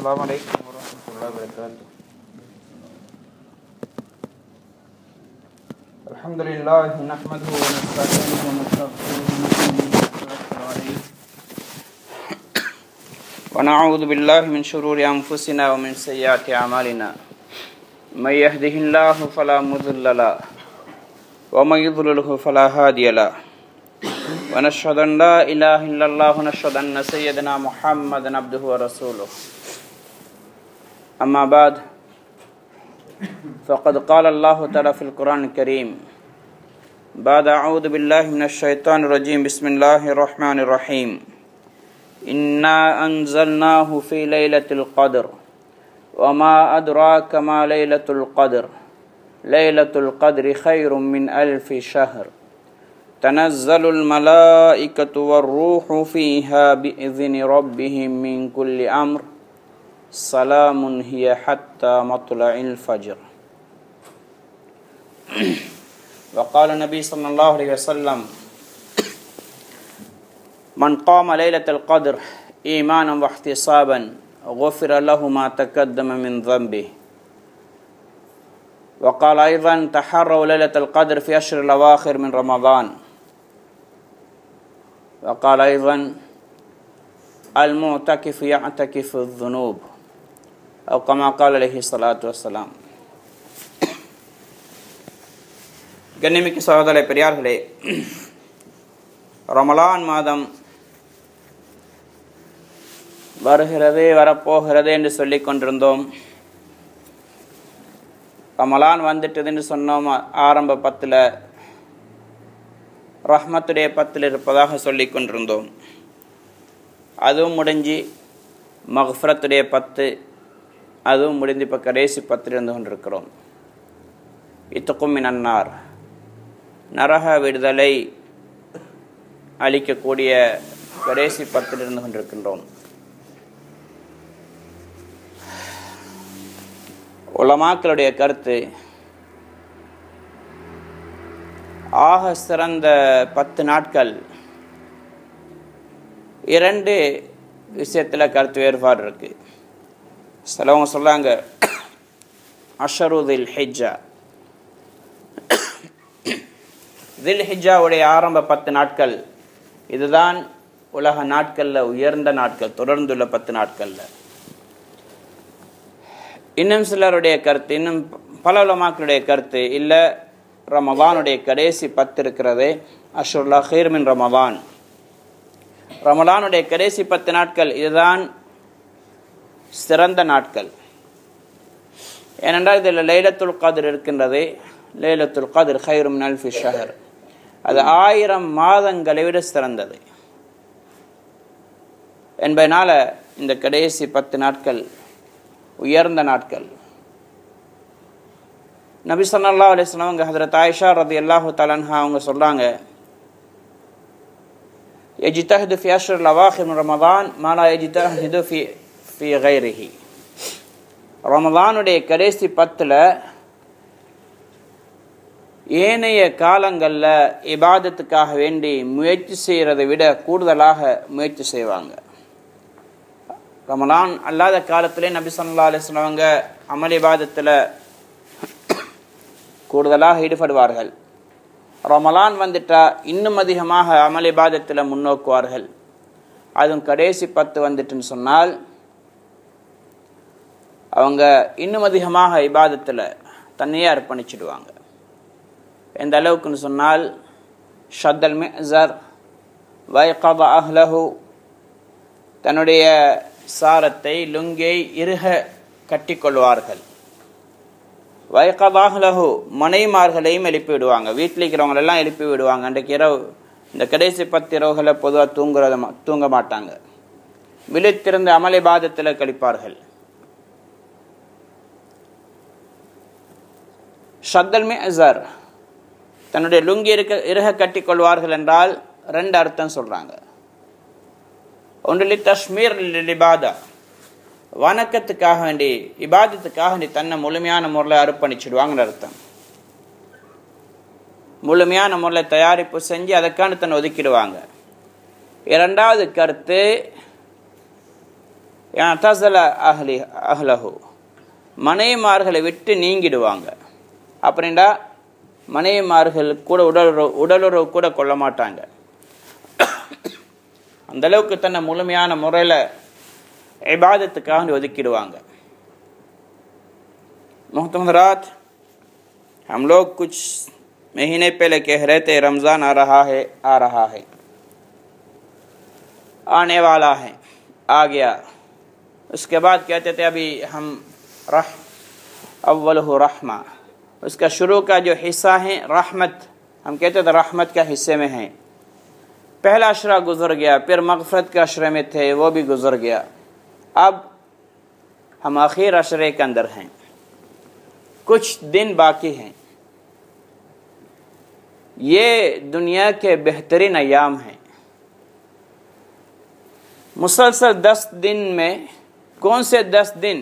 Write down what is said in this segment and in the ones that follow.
السلام عليكم ورحمة الله وبركاته. الحمد لله نحمده ونستعينه ونستغفره ونتوكل عليه ونعوذ بالله من شرور أنفسنا ومن سيئات أعمالنا من يهده الله فلا مضل له ومن يضلله فلا هادي له ونشهد أن لا إله إلا الله ونشهد أن سيدنا محمدا عبده ورسوله. أما بعد فقد قال الله تعالى في القرآن الكريم بعد أعوذ بالله من الشيطان الرجيم بسم الله الرحمن الرحيم إنا أنزلناه في ليلة القدر وما أدراك ما ليلة القدر ليلة القدر خير من 1000 شهر تنزل الملائكة والروح فيها بإذن ربهم من كل أمر سلام هي حتى مطلع الفجر. وقال النبي صلى الله عليه وسلم من قام ليلة القدر إيمانا واحتسابا غفر له ما تقدم من ذنبه. وقال أيضا تحروا ليلة القدر في أشهر الأواخر من رمضان. وقال أيضا المعتكف يعتكف الذنوب أو كما قال عليه الصلاة والسلام. கண்ணியமிக்க சகோதர பெரியார்களே, ரமலான் மாதம் வருகிறது வரப்போகிறது என்று சொல்லிக் கொண்டிருந்தோம். ரமலான் வந்துட்டதுன்னு சொன்னோம். ஆரம்ப 10 ரஹ்மத்துடைய 10 இருப்பதாக சொல்லிக் கொண்டிருந்தோம். அதுவும் முடிஞ்சு மக்ஃபிரத்துடைய 10 அதுவும் முடிந்து இப்போ கடைசி 10 இருந்து கொண்டிருக்கிறோம். இத்துக்கும் மினன்னார், நரக விடுதலை அளிக்கக்கூடிய கடைசி 10 இருந்து கொண்டிருக்கின்றோம். உலமாக்களுடைய கருத்து, ஆக சிறந்த 10 நாட்கள் 2 விஷயத்தில் கருத்து வேறுபாடு இருக்கு. சிலவங்க சொல்லாங்க அஷரு தில் ஹிஜ்ஜா, தில் ஹிஜ்ஜாவுடைய ஆரம்ப 10 நாட்கள் இதுதான் உலக நாட்களில் உயர்ந்த நாட்கள், தொடர்ந்துள்ள 10 நாட்களில். இன்னும் சிலருடைய கருத்து, இன்னும் பல உலமாக்களுடைய கருத்து, இல்லை ரமலானுடைய கடைசி 10 இருக்கிறது அஷ்ருல் அஹீர் மின் ரமலான், ரமலானுடைய கடைசி 10 நாட்கள் இதுதான் சிறந்த நாட்கள். ஏனென்றால் இதில் லைலத்துல் கத்ர் இருக்கின்றது. லைலத்துல் கத்ர் ஹைரு மின் 1000 ஷஹர், அது 1000 மாதங்களை விட சிறந்தது என்பதனால இந்த கடைசி 10 நாட்கள் உயர்ந்த நாட்கள். நபி ஸல்லல்லாஹு அலைஹி வஸல்லம் அவங்க ஹஜ்ரத் ஆயிஷா ரலியல்லாஹு தஆலா அன்ஹா அவங்க சொல்றாங்க, யஜ்தஹிது ஃபி அஷ்ரில் அவாஹிர் மின் ரமலான் மா லா யஜ்தஹிது ஃபி கைரிஹி. ரமலானுடைய கடைசி 10ல் ஏனைய காலங்களில் இபாதத்துக்காக வேண்டி முயற்சி செய்கிறதை விட கூடுதலாக முயற்சி செய்வாங்க. ரமலான் அல்லாத காலத்திலே நபி ஸல்லல்லாஹு அலைஹி வஸல்லம் அவங்க அமல் இபாதத்தில் கூடுதலாக ஈடுபடுவார்கள். ரமலான் வந்துட்டா இன்னும் அதிகமாக அமல் இபாதத்தில் முன்னோக்குவார்கள். அதுவும் கடைசி 10 வந்துட்டுன்னு சொன்னால் அவங்க இன்னும் அதிகமாக இபாதத்தில் தன்னையே அர்ப்பணிச்சிடுவாங்க. எந்த அளவுக்குன்னு சொன்னால் ஷத்தல் மிஅஸர் வைகத அஹ்லஹு, தன்னுடைய சாரத்தை லுங்கை இறுக கட்டிக்கொள்வார்கள். வைகத அஹ்லஹு, மனைமார்களையும் எழுப்பி விடுவாங்க, வீட்டில் இருக்கிறவங்களெல்லாம் எழுப்பி விடுவாங்க. அன்றைக்கு இரவு, இந்த கடைசி 10 இரவுகளை பொதுவாக தூங்க மாட்டாங்க, விழித்திருந்த அமல் இபாதத்தில் கழிப்பார்கள். ஷத்தல் மிஅஸர், தன்னுடைய லுங்கி இறுக கட்டிக்கொள்வார்கள் என்றால் 2 அர்த்தம் சொல்றாங்க. ஒன்று தஷ்மீர் இபாதா, வணக்கத்துக்காக வேண்டி இபாதத்துக்காக வேண்டி தன்னை முழுமையான முறையில் அர்ப்பணிச்சிடுவாங்கன்னு அர்த்தம். முழுமையான முறையில் தயாரிப்பு செஞ்சு அதற்கான தன்னை ஒதுக்கிடுவாங்க. இரண்டாவது கருத்து யதஸல அஹ்லஹு, மனைவிமார்களை விட்டு நீங்கிடுவாங்க. அப்படின்னா மனைவிமார்கள் கூட உடலுறவு கூட கொள்ள மாட்டாங்க. அந்த அளவுக்கு தன்னை முழுமையான முறையில் இபாதத்துக்காக ஒதுக்கிடுவாங்க. मोहतरम, हम लोग कुछ महीने पहले कह रहे थे रमज़ान आ रहा है, आने वाला है, आ गया. उसके बाद कहते थे अभी हम अव्वल हो रहमा, उसका शुरू का जो हिस्सा है रहमत, हम कहते थे रहमत का हिस्से में है. पहला अशरा गुजर गया, फिर मग़फ़िरत के अशरे में थे, वो भी गुजर गया. अब हम आखिर अशरे के अंदर हैं, कुछ दिन बाकी हैं. ये दुनिया के बेहतरीन अयाम हैं. मुसलसल 10 दिन में कौन से 10 दिन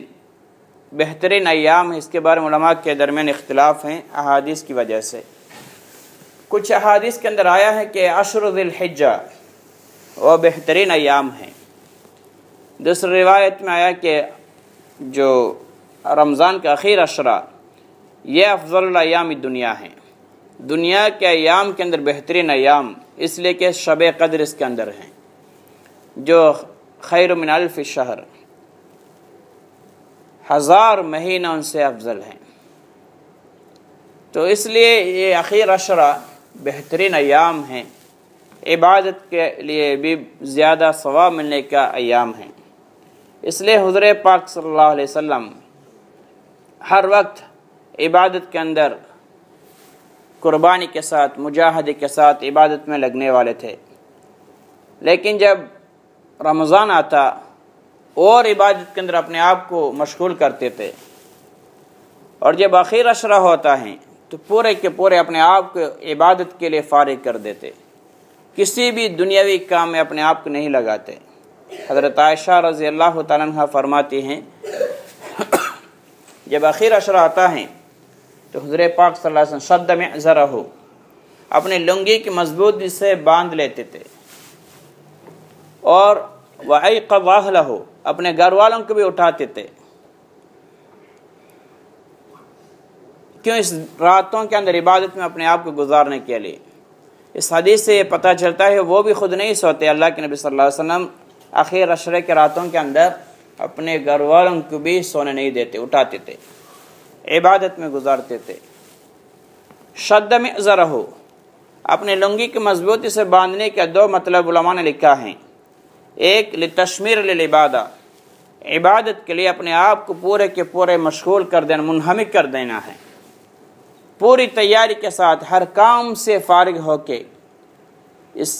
बेहतरीन अयाम है, इसके बारे में उलमा के दरमियान इख्तिलाफ हैं अहादीस की वजह से. कुछ अहादीस के अंदर आया है कि अशर ज़िल-हिज्जा वो बेहतरीन अयाम हैं. दूसरी रिवायत में आया कि जो रमज़ान का आखिर अशरा ये अफज़ल अयाम दुनिया है. दुनिया के अयाम के अंदर बेहतरीन अयाम इसलिए कि शब क़द्र इसके अंदर हैं, जो खैर मिन अल्फ़ शहर, 1000 महीना उनसे अफजल हैं. तो इसलिए ये आखिर अशरा बेहतरीन अयाम हैं. इबादत के लिए भी ज़्यादा सवाब मिलने का अयाम है. इसलिए हुज़ूर पाक सल्लल्लाहु अलैहि वसल्लम हर वक्त इबादत के अंदर कुर्बानी के साथ, मुजाहदे के साथ इबादत में लगने वाले थे. लेकिन जब रमज़ान आता और इबादत के अंदर अपने आप को मशगूल करते थे, और जब आखिर अशरा होता है तो पूरे के पूरे अपने आप को इबादत के लिए फ़ारिग कर देते, किसी भी दुनियावी काम में अपने आप को नहीं लगाते. हज़रत आयशा रज़ी अल्लाह तआला अन्हा फरमाती हैं, जब आखिर अशरा आता है तो हुज़ूर पाक सल्लल्लाहु अलैहि वसल्लम शद्द मिअज़रहु, अपने लुंगी की मजबूती से बांध लेते थे, और वअयक़ज़ अहलहु, अपने घर वालों को भी उठाते थे. क्यों? इस रातों के अंदर इबादत में अपने आप को गुजारने के लिए. इस हदीस से ये पता चलता है वो भी खुद नहीं सोते, अल्लाह के नबी सल्लल्लाहु अलैहि वसल्लम आखिर अशरे के रातों के अंदर अपने घर वालों को भी सोने नहीं देते, उठाते थे, इबादत में गुजारते थे. शद्द मिअज़रहु, अपने लुंगी की मजबूती से बांधने का 2 मतलब उलमा ने लिखा है. एक लितशमीर लिल-इबादा, इबादत के लिए अपने आप को पूरे के पूरे मशगूल कर देना, मुनहमिक कर देना है. पूरी तैयारी के साथ हर काम से फारिग होके इस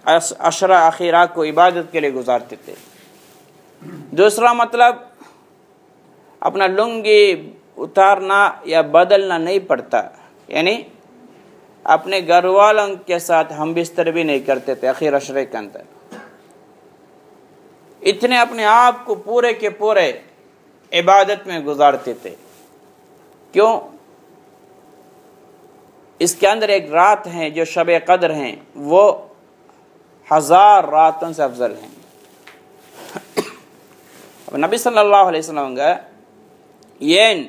अशरा आखिरा को इबादत के लिए गुजारते थे. दूसरा मतलब अपना लुंगी उतारना या बदलना नहीं पड़ता, यानी अपने घर वालों के साथ हम बिस्तर भी नहीं करते थे आखिर अशरे के अंदर. इतने अपने आप को पूरे के पूरे इबादत में गुजारते थे. क्यों? इसके अंदर एक रात है जो शब क़द्र हैं, वो 1000 रातों से अफजल हैं. நபி ஸல்லல்லாஹு அலைஹி வஸல்லம் ஏன்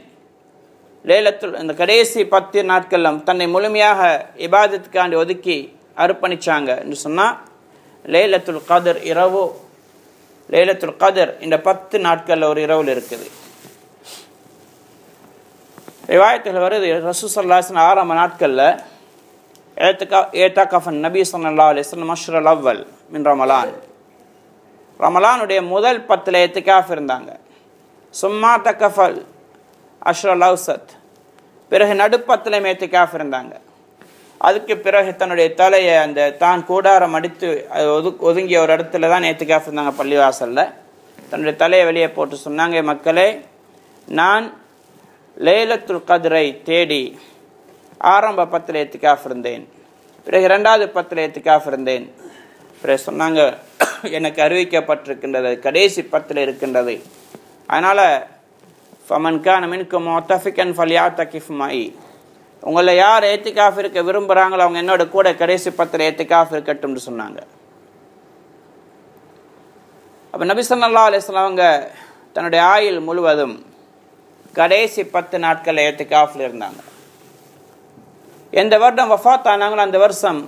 லைலத்துல், இந்த கடைசி 10 நாட்களும் தன்னை முழுமையாக இபாதத்துக்காண்டி ஒதுக்கி அர்ப்பணிச்சாங்க என்று சொன்னால், லைலத்துல் கத்ர் இரவு, லைலத்துல் கத்ர் இந்த 10 நாட்களில் ஒரு இரவில் இருக்குது. ரிவாயத்தில் வருது, ரசூல் ஸல்லல்லாஹு அலைஹி வஸல்லம் ஆரம்ப நாட்களில் ஏத்தகஃபன் நபி ஸல்லல்லாஹு அலைஹி வஸல்லம் அஷ்ரல் அவ்வல் மின் ரமலான், ரமலானுடைய முதல் 10 ஏத்திகாஃப் இருந்தாங்க. சும்மா தகஃபல் அஷ்ரல் அவ்சத், பிறகு நடு 10 ஏத்திகாஃப் இருந்தாங்க. அதுக்கு பிறகு தன்னுடைய தலையை அந்த தான் கூடாரம் அடித்து ஒதுங்கிய ஒரு இடத்துல தான் ஏத்திகாஃப் இருந்தாங்க, பள்ளிவாசலில். தன்னுடைய தலையை வெளியே போட்டு சொன்னாங்க, மக்களே, நான் லைலத்துல் கத்ரை தேடி ஆரம்ப 10 ஏத்திகாஃப் இருந்தேன், பிறகு 2வது 10 ஏத்திகாஃப் இருந்தேன். பிறகு சொன்னாங்க, எனக்கு அறிவிக்கப்பட்டிருக்கின்றது கடைசி 10 இருக்கின்றது. அதனால் ஃபமன் கான மின்கும் முஅத்தஃபிகன் ஃபல்யஅதகிஃப் மஇ, உங்களை யார் ஏத்திகாஃப் இருக்க விரும்புகிறாங்களோ அவங்க என்னோட கூட கடைசி 10 ஏத்திகாஃப் இருக்கட்டும்னு சொன்னாங்க. அப்போ நபி ஸல்லல்லாஹு அலைஹி வஸல்லம் அவங்க தன்னுடைய ஆயுள் முழுவதும் கடைசி 10 நாட்கள் ஏத்திகாஃப்ல இருந்தாங்க. எந்த வருடம் வஃபாத் ஆனாங்களோ அந்த வருஷம்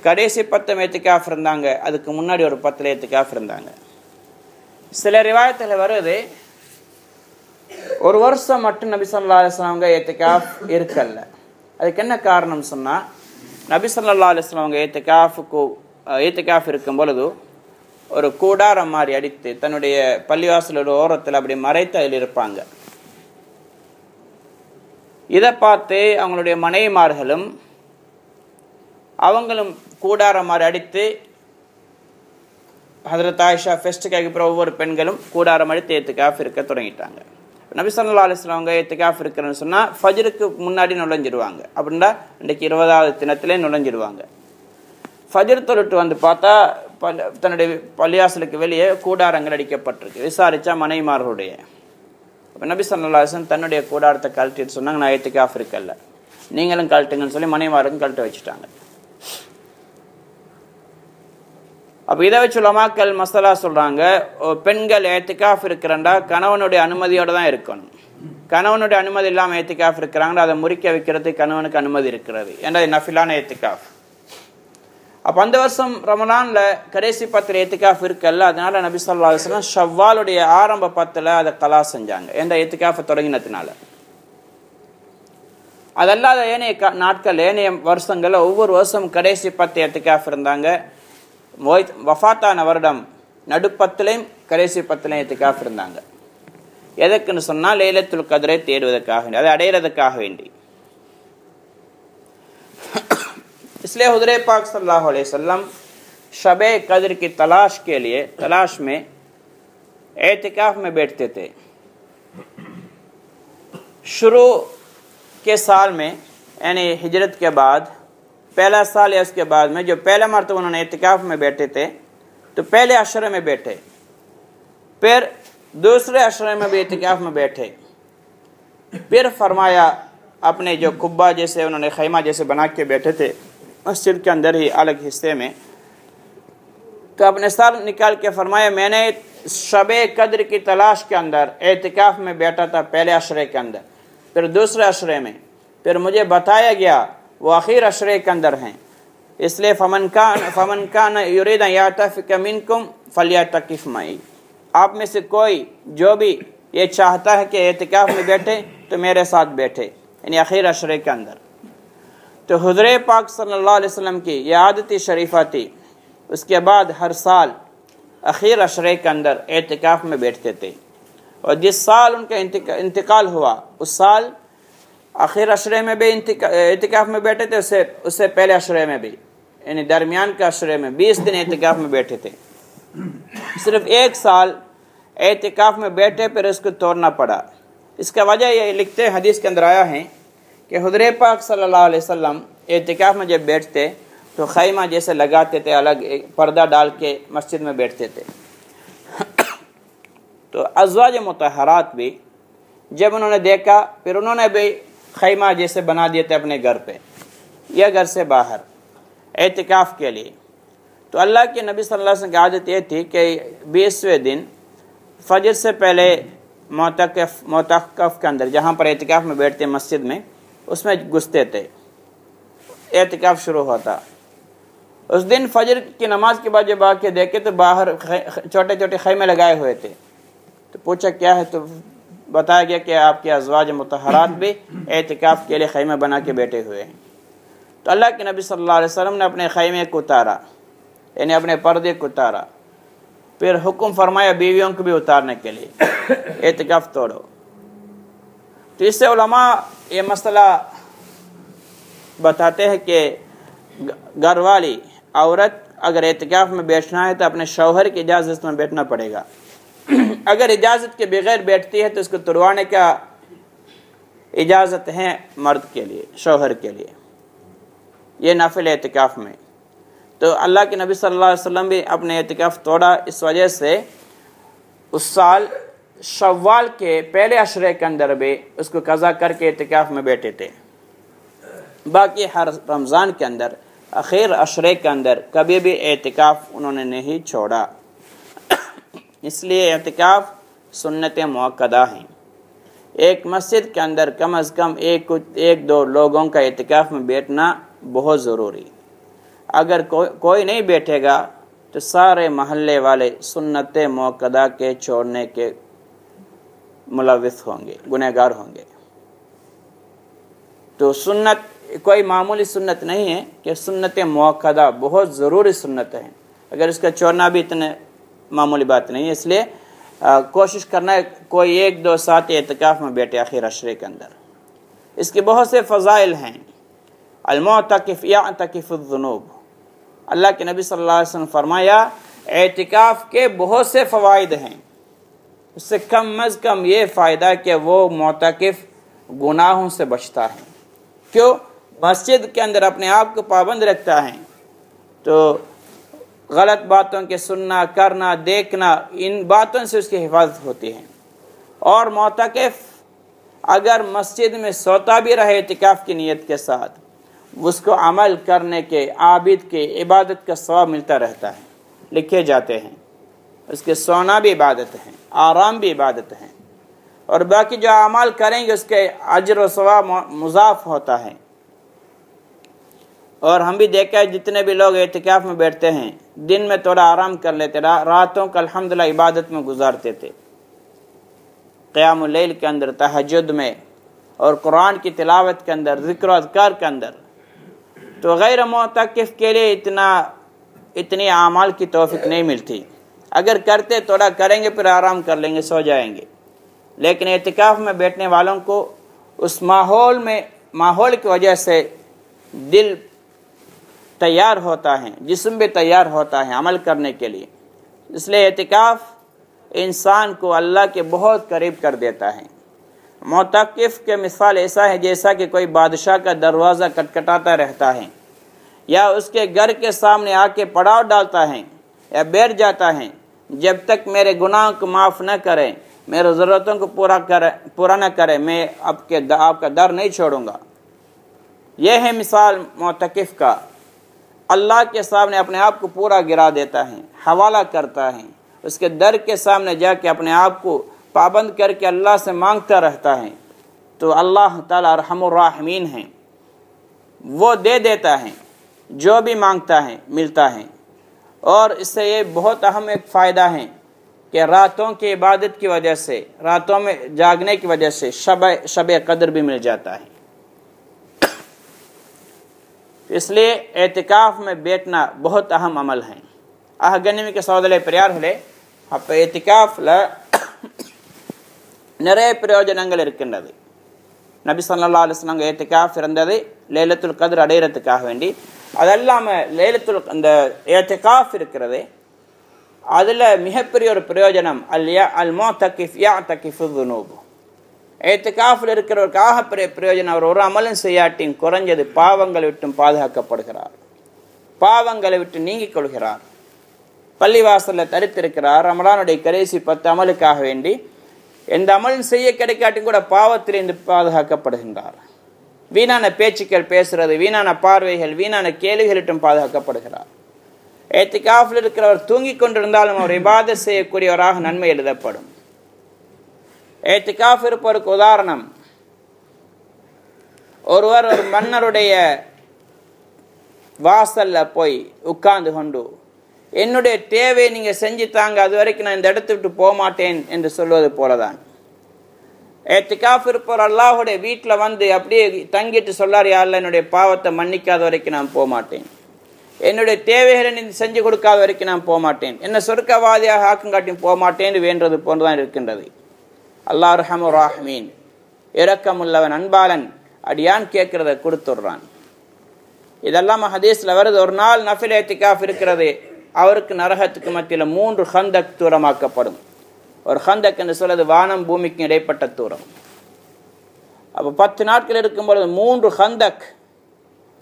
கடைசி 10 ஏத்திகாஃப் இருந்தாங்க. அதுக்கு முன்னாடி ஒரு 10 ஏத்திகாஃப் இருந்தாங்க. சில ரிவாயத்தில் வருது ஒரு வருஷம் மட்டும் நபி ஸல்லல்லாஹு அலைஹி வஸல்லம் அவங்க ஏத்திகாஃப் இருக்கல்ல. அதுக்கு என்ன காரணம் சொன்னால், நபி ஸல்லல்லாஹு அலைஹி வஸல்லம் அவங்க ஏத்திகாஃப் இருக்கும் பொழுது ஒரு கூடாரம் மாதிரி அடித்து தன்னுடைய பள்ளிவாசலோட ஓரத்தில் அப்படி மறைத்து அதில் இருப்பாங்க. இதை பார்த்து அவங்களுடைய மனைவிமார்களும் அவங்களும் கூடாரம் மாதிரி அடித்து ஹதரத் ஆயிஷா ஃபெஸ்ட்டுக்கு அப்புறம் ஒவ்வொரு பெண்களும் கூடாரம் அடித்து ஏத்திகாஃப் இருக்க தொடங்கிட்டாங்க. நபி ஸல்லல்லாஹு அலைஹி வஸல்லம் அவங்க ஏத்திகாஃப் இருக்கிறன்னு சொன்னால் ஃபஜ்ருக்கு முன்னாடி நுழைஞ்சிடுவாங்க. அப்படின்னா இன்றைக்கு 20வது தினத்திலே நுழைஞ்சிடுவாங்க. ஃபஜ்ர் தொழுட்டு வந்து பார்த்தா தன்னுடைய பள்ளியாசலுக்கு வெளியே கூடாரங்கள் அடிக்கப்பட்டிருக்கு. விசாரித்தா மனைவிமார்களுடைய. அப்போ நபி ஸல்லல்லாஹு அலைஹி வஸல்லம் தன்னுடைய கூடாரத்தை கழட்டிட்டு சொன்னாங்க, நான் ஏத்திகாஃப் இருக்கல்ல, நீங்களும் கழட்டுங்கன்னு சொல்லி மனைவிமாருக்கும் கழட்ட வச்சுட்டாங்க. அப்போ இதை வச்சு உலமாக்கள் மசாலா சொல்கிறாங்க, பெண்கள் ஏத்திகாஃப் இருக்கிறண்டா கணவனுடைய அனுமதியோடு தான் இருக்கணும். கணவனுடைய அனுமதி இல்லாமல் ஏத்திகாஃப் இருக்கிறாங்கன்னா அதை முறிக்க வைக்கிறதுக்கு கணவனுக்கு அனுமதி இருக்கிறது. ஏன்னா நஃபிலான ஏத்திகாஃப். அப்போ அந்த வருஷம் ரமலானில் கடைசி 10 ஏத்திகாஃப் இருக்கல்ல, அதனால நபி ஸல்லல்லாஹு அலைஹி வஸல்லம் ஷவ்வாலுடைய ஆரம்ப 10 அதை கலா செஞ்சாங்க. எந்த ஏத்திகாஃபை தொடங்கினதுனால. அதல்லாத ஏனைய நாட்கள் ஏனைய வருஷங்களில் ஒவ்வொரு வருஷம் கடைசி 10 ஏத்திகாஃப் இருந்தாங்க. வஃபாத்தான வருடம் நடுப்பத்துலையும் கடைசி 10 ஏத்திகாஃப் இருந்தாங்க. எதற்குன்னு சொன்னால் லைலத்துல் கத்ரை தேடுவதற்காக வேண்டி, அதை அடையிறதுக்காக வேண்டி. इसलिए हुज़ूर पाक सल्लल्लाहु अलैहि वसल्लम शब कद्र की तलाश में एतिकाफ में बैठते थे. शुरू के साल में यानी हिजरत के बाद पहला साल या उसके बाद में जो पहला मरतबा उन्होंने एतिकाफ में बैठे थे तो पहले अशरे में बैठे, फिर दूसरे अशरे में भी एतिकाफ में बैठे. फिर फरमाया अपने जो कुब्बा जैसे उन्होंने खैमा जैसे बना के बैठे थे मस्जिद के अंदर ही अलग हिस्से में, तो अपने सर निकाल के फरमाया मैंने शब कद्र की तलाश के अंदर एतिकाफ में बैठा था पहले अशरे के अंदर, फिर दूसरे अशरे में, फिर मुझे बताया गया वो आखिर अशरे के अंदर हैं. इसलिए फमन कान युरीद यातफिक मिनकुम फल्यतकिफ मई, आप में से कोई जो भी ये चाहता है कि एतिकाफ में बैठे तो मेरे साथ बैठे, यानी आखिर अशरे के अंदर. तो हुज़ूर पाक सल्लल्लाहु अलैहि वसल्लम की ये आदत शरीफा थी. उसके बाद हर साल आखिर अशरे के अंदर एतिकाफ में बैठते थे. और जिस साल उनका इंतकाल हुआ उस साल आखिर अशरे में भी एतिकाफ में बैठे थे, उससे पहले अशरे में भी, यानी दरमियान के अशरे में 20 दिन एतिकाफ में बैठे थे. सिर्फ एक साल एतिकाफ में बैठे फिर उसको तोड़ना पड़ा. इसका वजह ये लिखते हदीस के अंदर आया है कि हुज़ूर पाक सल्लल्लाहु अलैहि वसल्लम एतिकाफ में जब बैठते तो खैमा जैसे लगाते थे, अलग एक पर्दा डाल के मस्जिद में बैठते थे. तो अज़वाज मुतहरात भी जब उन्होंने देखा फिर उन्होंने भी खैमा जैसे बना दिए थे अपने घर पे या घर से बाहर एतिकाफ के लिए. तो अल्लाह के नबी सल्लल्लाहु अलैहि वसल्लम की आदत ये थी कि 20वें दिन फजर से पहले मोतकफ के अंदर जहाँ पर एतिकाफ में बैठते मस्जिद में उसमें घुसते थे. एतिकाफ शुरू होता. उस दिन फजर की नमाज के बाद जब आके देखे तो बाहर छोटे छोटे खैमे लगाए हुए थे. तो पूछा क्या है, तो बताया गया कि आपके अज़वाज मुतहरात भी एतिकाफ के लिए खैमे बना के बैठे हुए हैं. तो अल्लाह के नबी सल्लल्लाहु अलैहि वसल्लम ने अपने खैमे को उतारा, यानी अपने पर्दे को उतारा. फिर हुक्म फरमाया बीवियों को भी उतारने के लिए, एतिकाफ तोड़ो. तो इससे उलमा ये मसला बताते हैं कि घर वाली औरत अगर एतिकाफ में बैठना है तो अपने शौहर की इजाज़त में बैठना पड़ेगा. अगर इजाज़त के बगैर बैठती है तो उसको तुड़वाने का इजाज़त है मर्द के लिए, शौहर के लिए, ये नाफिल एतिकाफ में. तो अल्लाह के नबी सल्लल्लाहु अलैहि वसल्लम भी अपने एतिकाफ तोड़ा. इस वजह से उस साल शव्वाल के पहले अशरे के अंदर भी उसको कज़ा करके एतिकाफ में बैठे थे. बाकी हर रमज़ान के अंदर आखिर अशरे के अंदर कभी भी एतिकाफ उन्होंने नहीं छोड़ा. इसलिए एतिकाफ सुन्नत मुअक्कदा हैं। एक मस्जिद के अंदर कम अज़ कम एक दो लोगों का एतिकाफ में बैठना बहुत ज़रूरी। अगर कोई नहीं बैठेगा तो सारे मोहल्ले वाले सुन्नत मुअक्कदा के छोड़ने के मुलविस होंगे, गुनहगार होंगे। तो सुन्नत कोई मामूली सुन्नत नहीं है कि सुन्नत मुअक्कदा बहुत ज़रूरी सुन्नत है, अगर इसका छोड़ना भी इतने मामूली बात नहीं है। इसलिए कोशिश करना है कोई एक दो साथ एतिकाफ में बैठे आखिर अशरे के अंदर। इसके बहुत से फ़ज़ाइल हैं। अल-मुअतकिफ़ यअतकिफ़ु ज़ुनूब, अल्लाह के नबी सल्लल्लाहु अलैहि वसल्लम फरमाया एतिकाफ के बहुत से फ़वाइद हैं। उससे कम अज़ कम ये फ़ायदा कि वो मुअतकिफ़ गुनाहों से बचता है। क्यों? मस्जिद के अंदर अपने आप को पाबंद रखता है तो गलत बातों के सुनना, करना, देखना, इन बातों से उसकी हिफाजत होती है। और मुअतकिफ़ अगर मस्जिद में सोता भी रहे इतिकाफ की नीयत के साथ, उसको अमल करने के, आबिद के, इबादत का सवाब मिलता रहता है, लिखे जाते हैं। उसके सोना भी इबादत है, आराम भी इबादत है, और बाकी जो अमल करेंगे उसके अजर व सवाब मुज़ाफ होता है। और हम भी देखा है जितने भी लोग एतिकाफ में बैठते हैं, दिन में थोड़ा आराम कर लेते, रातों को अल्हम्दुलिल्लाह इबादत में गुजारते थे, क़ियामुल लैल के अंदर, तहज्जुद में, और कुरान की तिलावत के अंदर, ज़िक्र अज़कार के अंदर। तो गैर मुअतकिफ़ के लिए इतनी आमाल की तौफीक नहीं मिलती। अगर करते थोड़ा करेंगे, फिर आराम कर लेंगे, सो जाएंगे। लेकिन एतिकाफ में बैठने वालों को उस माहौल की वजह से दिल तैयार होता है, जिस्म भी तैयार होता है अमल करने के लिए। इसलिए एतिकाफ इंसान को अल्लाह के बहुत करीब कर देता है। मुअतकिफ़ के मिसाल ऐसा है जैसा कि कोई बादशाह का दरवाज़ा खटखटाता रहता है, या उसके घर के सामने आके पड़ाव डालता है या बैठ जाता है, जब तक मेरे गुनाहों को माफ़ न करें, मेरे ज़रूरतों को पूरा न करें, मैं आपका दर नहीं छोड़ूंगा। यह है मिसाल मुअतकिफ़ का। अल्लाह के सामने अपने आप को पूरा गिरा देता है, हवाला करता है, उसके दर के सामने जाके अपने आप को पाबंद करके अल्लाह से मांगता रहता है। तो अल्लाह ताला अरहमुर राहिमीन है, वो दे देता है, जो भी मांगता है मिलता है। और इससे ये बहुत अहम एक फ़ायदा है कि रातों की इबादत की वजह से, रातों में जागने की वजह से शब कदर भी मिल जाता है। इसलिए एतिकाफ में बैठना बहुत अहम अमल है। गनिमी सहोदरे பெரியார்களே, அப்போ எத்திகாஃப்ல நிறைய பிரயோஜனங்கள் இருக்கின்றது. நபி ஸல்லல்லாஹு அலைஹி வஸல்லம் எத்திகாஃப் இருந்தது லைலத்துல் கத்ர் அடையறதுக்காக வேண்டி. அதெல்லாம் லைலத்துல் அந்த எத்திகாஃப் இருக்கிறது, அதில் மிகப்பெரிய ஒரு பிரயோஜனம் அல் முஅத்தகிஃப் யஅதகிஃபு ذுனூப். ஏத்திகாஃபில் இருக்கிறவருக்காக பெரிய பிரயோஜனம், அவர் ஒரு அமலும் செய்யாட்டின் குறைஞ்சது பாவங்களை விட்டும் பாதுகாக்கப்படுகிறார், பாவங்களை விட்டு நீங்கிக் கொள்கிறார். பள்ளிவாசலில் தரித்திருக்கிறார், ரமலானுடைய கடைசி 10 அமலுக்காக வேண்டி எந்த அமலும் செய்ய கிடைக்காட்டின் கூட பாவத்திலிருந்து பாதுகாக்கப்படுகின்றார். வீணான பேச்சுக்கள் பேசுறது, வீணான பார்வைகள், வீணான கேள்விகளிட்டும் பாதுகாக்கப்படுகிறார். ஏத்திகாஃபில் இருக்கிறவர் தூங்கிக் கொண்டிருந்தாலும் அவர் இபாதத் செய்யக்கூடியவராக நன்மை எழுதப்படும். ஏத்திகாஃப் இருப்பவருக்கு உதாரணம், ஒருவர் ஒரு மன்னருடைய வாசல்ல போய் உட்கார்ந்து கொண்டு என்னுடைய தேவையை நீங்க செஞ்சு தாங்க, அது வரைக்கும் நான் இந்த இடத்தை விட்டு போக மாட்டேன் என்று சொல்வது போலதான். ஏத்திகாஃப் இருப்பவர் அல்லாஹ்வுடைய வீட்டில் வந்து அப்படியே தங்கிட்டு சொல்லார், யா அல்லாஹ் என்னுடைய பாவத்தை மன்னிக்காத வரைக்கும் நான் போக மாட்டேன், என்னுடைய தேவைகளை நீ செஞ்சு கொடுக்காத வரைக்கும் நான் போக மாட்டேன், என்ன சொர்க்கவாதியாக ஆக்குங்காட்டியும் போக மாட்டேன் வேண்டது போன்றுதான் இருக்கின்றது. அல்லாஹ் ரஹ்மானுர் ரஹீம், இரக்கமுள்ளவன், அன்பாளன், அடியான் கேட்கிறத கொடுத்துடுறான். இதெல்லாம் ஹதீஸ்ல வருது. ஒரு நாள் நஃபில் ஏத்திகாஃப் இருக்கிறது, அவருக்கு நரகத்துக்கு மத்தியில் 3 ஹந்தக் தூரமாக்கப்படும். ஒரு ஹந்தக் என்று சொல்வது வானம் பூமிக்கு இடைப்பட்ட தூரம். அப்போ 10 நாட்கள் இருக்கும்பொழுது 3 ஹந்தக்,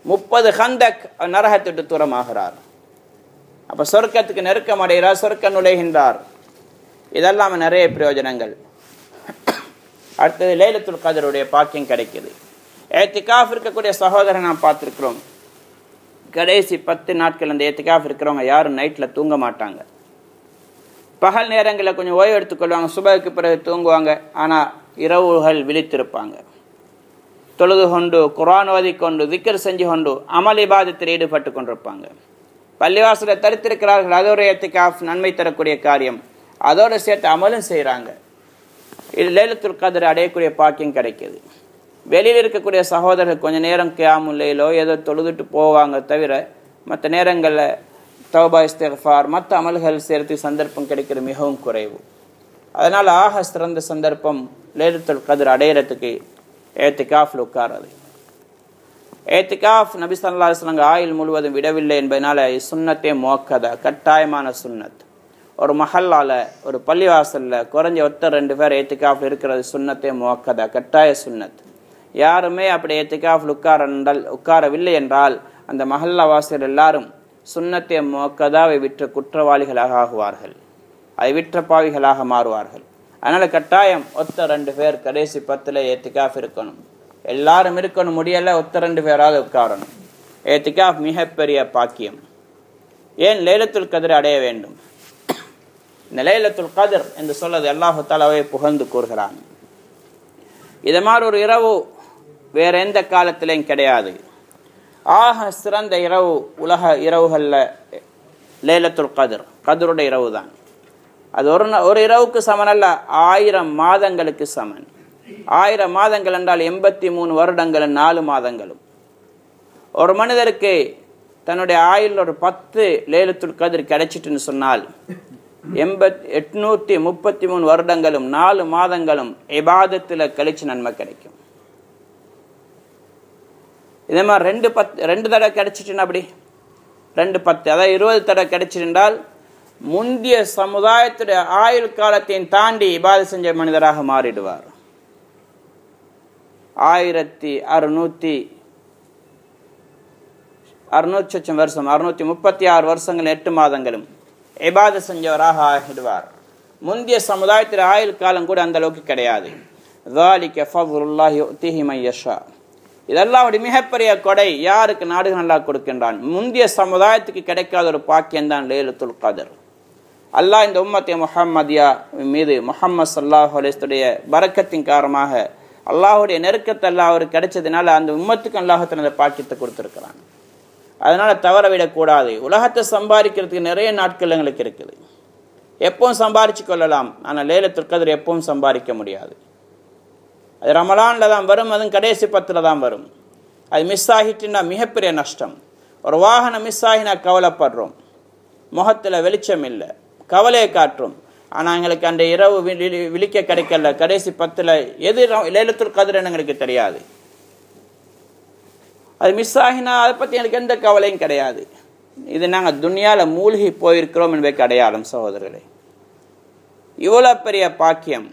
30 ஹந்தக் நரகத்தை விட்டு தூரமாகிறார். அப்போ சொர்க்கத்துக்கு நெருக்கம் அடைகிறார், சொர்க்க நுழைகின்றார். இதெல்லாம் நிறைய பிரயோஜனங்கள். அடுத்தது லைலத்துல் கத்ருடைய பாக்கியம் கிடைக்குது. ஏத்திகாஃப் இருக்கக்கூடிய சகோதரனை நாம் பார்த்துருக்கிறோம். கடைசி 10 நாட்கள் அந்த ஏத்திகாஃப் இருக்கிறவங்க யாரும் நைட்டில் தூங்க மாட்டாங்க. பகல் நேரங்களில் கொஞ்சம் ஓய்வு எடுத்துக்கொள்வாங்க, சுபஹுக்கு பிறகு தூங்குவாங்க. ஆனால் இரவுகள் விழித்திருப்பாங்க. தொழுது கொண்டு, குர்ஆன் ஓதிக்கொண்டு, திக்ர் செஞ்சு கொண்டு, அமல் இபாதத்தில் ஈடுபட்டு கொண்டிருப்பாங்க. பள்ளிவாசலை தடுத்திருக்கிறார்கள், அது ஒரு இத்திகாஃப், நன்மை தரக்கூடிய காரியம். அதோடு சேர்த்து அமலும் செய்கிறாங்க. இது லைலத்துல் கத்ர் அடையக்கூடிய பாக்கியம் கிடைக்கிது. வெளியில் இருக்கக்கூடிய சகோதரர்கள் கொஞ்சம் நேரம் கியாமுல் லைலோ ஏதோ தொழுதுட்டு போவாங்க தவிர மற்ற நேரங்களில் தௌபா இஸ்திக்ஃபார் மற்ற அமல்கள் செய்கிறதுக்கு சந்தர்ப்பம் கிடைக்கிறது மிகவும் குறைவு. அதனால் ஆக சிறந்த சந்தர்ப்பம் லைலத்துல் கத்ர் அடையிறதுக்கு ஏத்திகாஃபில் உட்கார்றது. ஏத்திகாஃப் நபி ஸல்லல்லாஹு அலைஹி வஸல்லம் ஆயுள் முழுவதும் விடவில்லை என்பதனால சுன்னத்தே முஅக்கதா, கட்டாயமான சுன்னத். ஒரு மஹல்லால ஒரு பள்ளிவாசலில் குறைஞ்ச 1-2 பேர் ஏத்திகாஃபில் இருக்கிறது சுன்னத்தே முஅக்கதா, கட்டாய சுன்னத். யாருமே அப்படி ஏத்திகாஃபில் உட்காரவில்லை என்றால் அந்த மஹல்லா வாசிகள் எல்லாரும் சுன்னத்தே முஅக்கதாவை விற்ற குற்றவாளிகளாக ஆகுவார்கள், அதை விற்ற பாவிகளாக மாறுவார்கள். அதனால் கட்டாயம் 1-2 பேர் கடைசி 10 ஏத்திகாஃப் இருக்கணும். எல்லாரும் இருக்கணும், முடியலை 1-2 பேராவது உட்காரணும். ஏத்திகாஃப் மிகப்பெரிய பாக்கியம். ஏன் லைலத்துல் கத்ர் அடைய வேண்டும்? இந்த லைலத்துல் கத்ர் என்று சொல்வது அல்லாஹ் தஆலாவை புகழ்ந்து கூறுகிறான். இது மாதிரி ஒரு இரவு வேற எந்த காலத்திலையும் கிடையாது. ஆக சிறந்த இரவு உலக இரவுகளில் லைலத்துல் கத்ர், கத்ருடைய இரவு தான். அது ஒரு இரவுக்கு சமன் அல்ல, 1000 மாதங்களுக்கு சமன். 1000 மாதங்கள் என்றால் 83 வருடங்கள் 4 மாதங்களும். ஒரு மனிதருக்கு தன்னுடைய ஆயுள் ஒரு 10 லைலத்துல் கத்ர் கிடைச்சிட்டுன்னு சொன்னால் 833 வருடங்களும் 4 மாதங்களும் இபாதத்தில் கழிச்சு நன்மை கிடைக்கும். இதே மாதிரி 2 தடவை கிடைச்சிட்டுன்னா அப்படி 2-10 அதாவது 20 தடவை கிடைச்சிருந்தால் முந்திய சமுதாயத்துடைய ஆயுள் காலத்தையும் தாண்டி இபாதத் செஞ்ச மனிதராக மாறிடுவார். 1600 வருஷம் 636 வருஷங்கள் 8 மாதங்களும் இபாதத் செஞ்சவராக ஆகிடுவார். முந்திய சமுதாயத்தில் ஆயுள் காலம் கூட அந்த அளவுக்கு கிடையாது. ذَلِكَ فَضْلُ اللَّهِ يُؤْتِيهِ مَن يَشَاءُ. இதெல்லாம் ஒரு மிகப்பெரிய கொடை, யாருக்கு நாடுகள் அல்லாஹ் கொடுக்கின்றான். முந்திய சமுதாயத்துக்கு கிடைக்காத ஒரு பாக்கியம் தான் லைலத்துல் கத்ர். அல்லாஹ் இந்த உம்மத்தை முஹம்மதியா மீது முஹம்மது ஸல்லல்லாஹு அலைஹி வஸல்லம் பரக்கத்தின் காரணமாக அல்லாஹ்வுடைய நெருக்கத்தை அல்லாஹ் அவருக்கு கிடைச்சதுனால அந்த உம்மத்துக்கு அல்லாஹ் தனது பாக்கியத்தை கொடுத்திருக்கிறான். அதனால தவற விடக்கூடாது. உலகத்தை சம்பாதிக்கிறதுக்கு நிறைய நாட்கள் எங்களுக்கு இருக்குது, எப்பவும் சம்பாதிச்சு கொள்ளலாம். ஆனால் லைலத்துல் கத்ர் எப்பவும் சம்பாதிக்க முடியாது. அது ரமலானில் தான் வரும், அதுவும் கடைசி 10 தான் வரும். அது மிஸ் ஆகிட்டுன்னா மிகப்பெரிய நஷ்டம். ஒரு வாகனம் மிஸ் ஆகினா கவலைப்படுறோம், முகத்தில் வெளிச்சம் இல்லை, கவலையை காட்டுறோம். ஆனால் எங்களுக்கு அந்த இரவு விழிக்க கிடைக்கல. கடைசி 10 எது லைலத்துல் கத்ர்ன்னு எங்களுக்கு தெரியாது. அது மிஸ் ஆகினா அதை பற்றி எனக்கு எந்த கவலையும் கிடையாது. இது நாங்கள் துனியாவில் மூழ்கி போயிருக்கிறோம் என்பதற்கு அடையாளம் சகோதரர்களே. இவ்வளோ பெரிய பாக்கியம்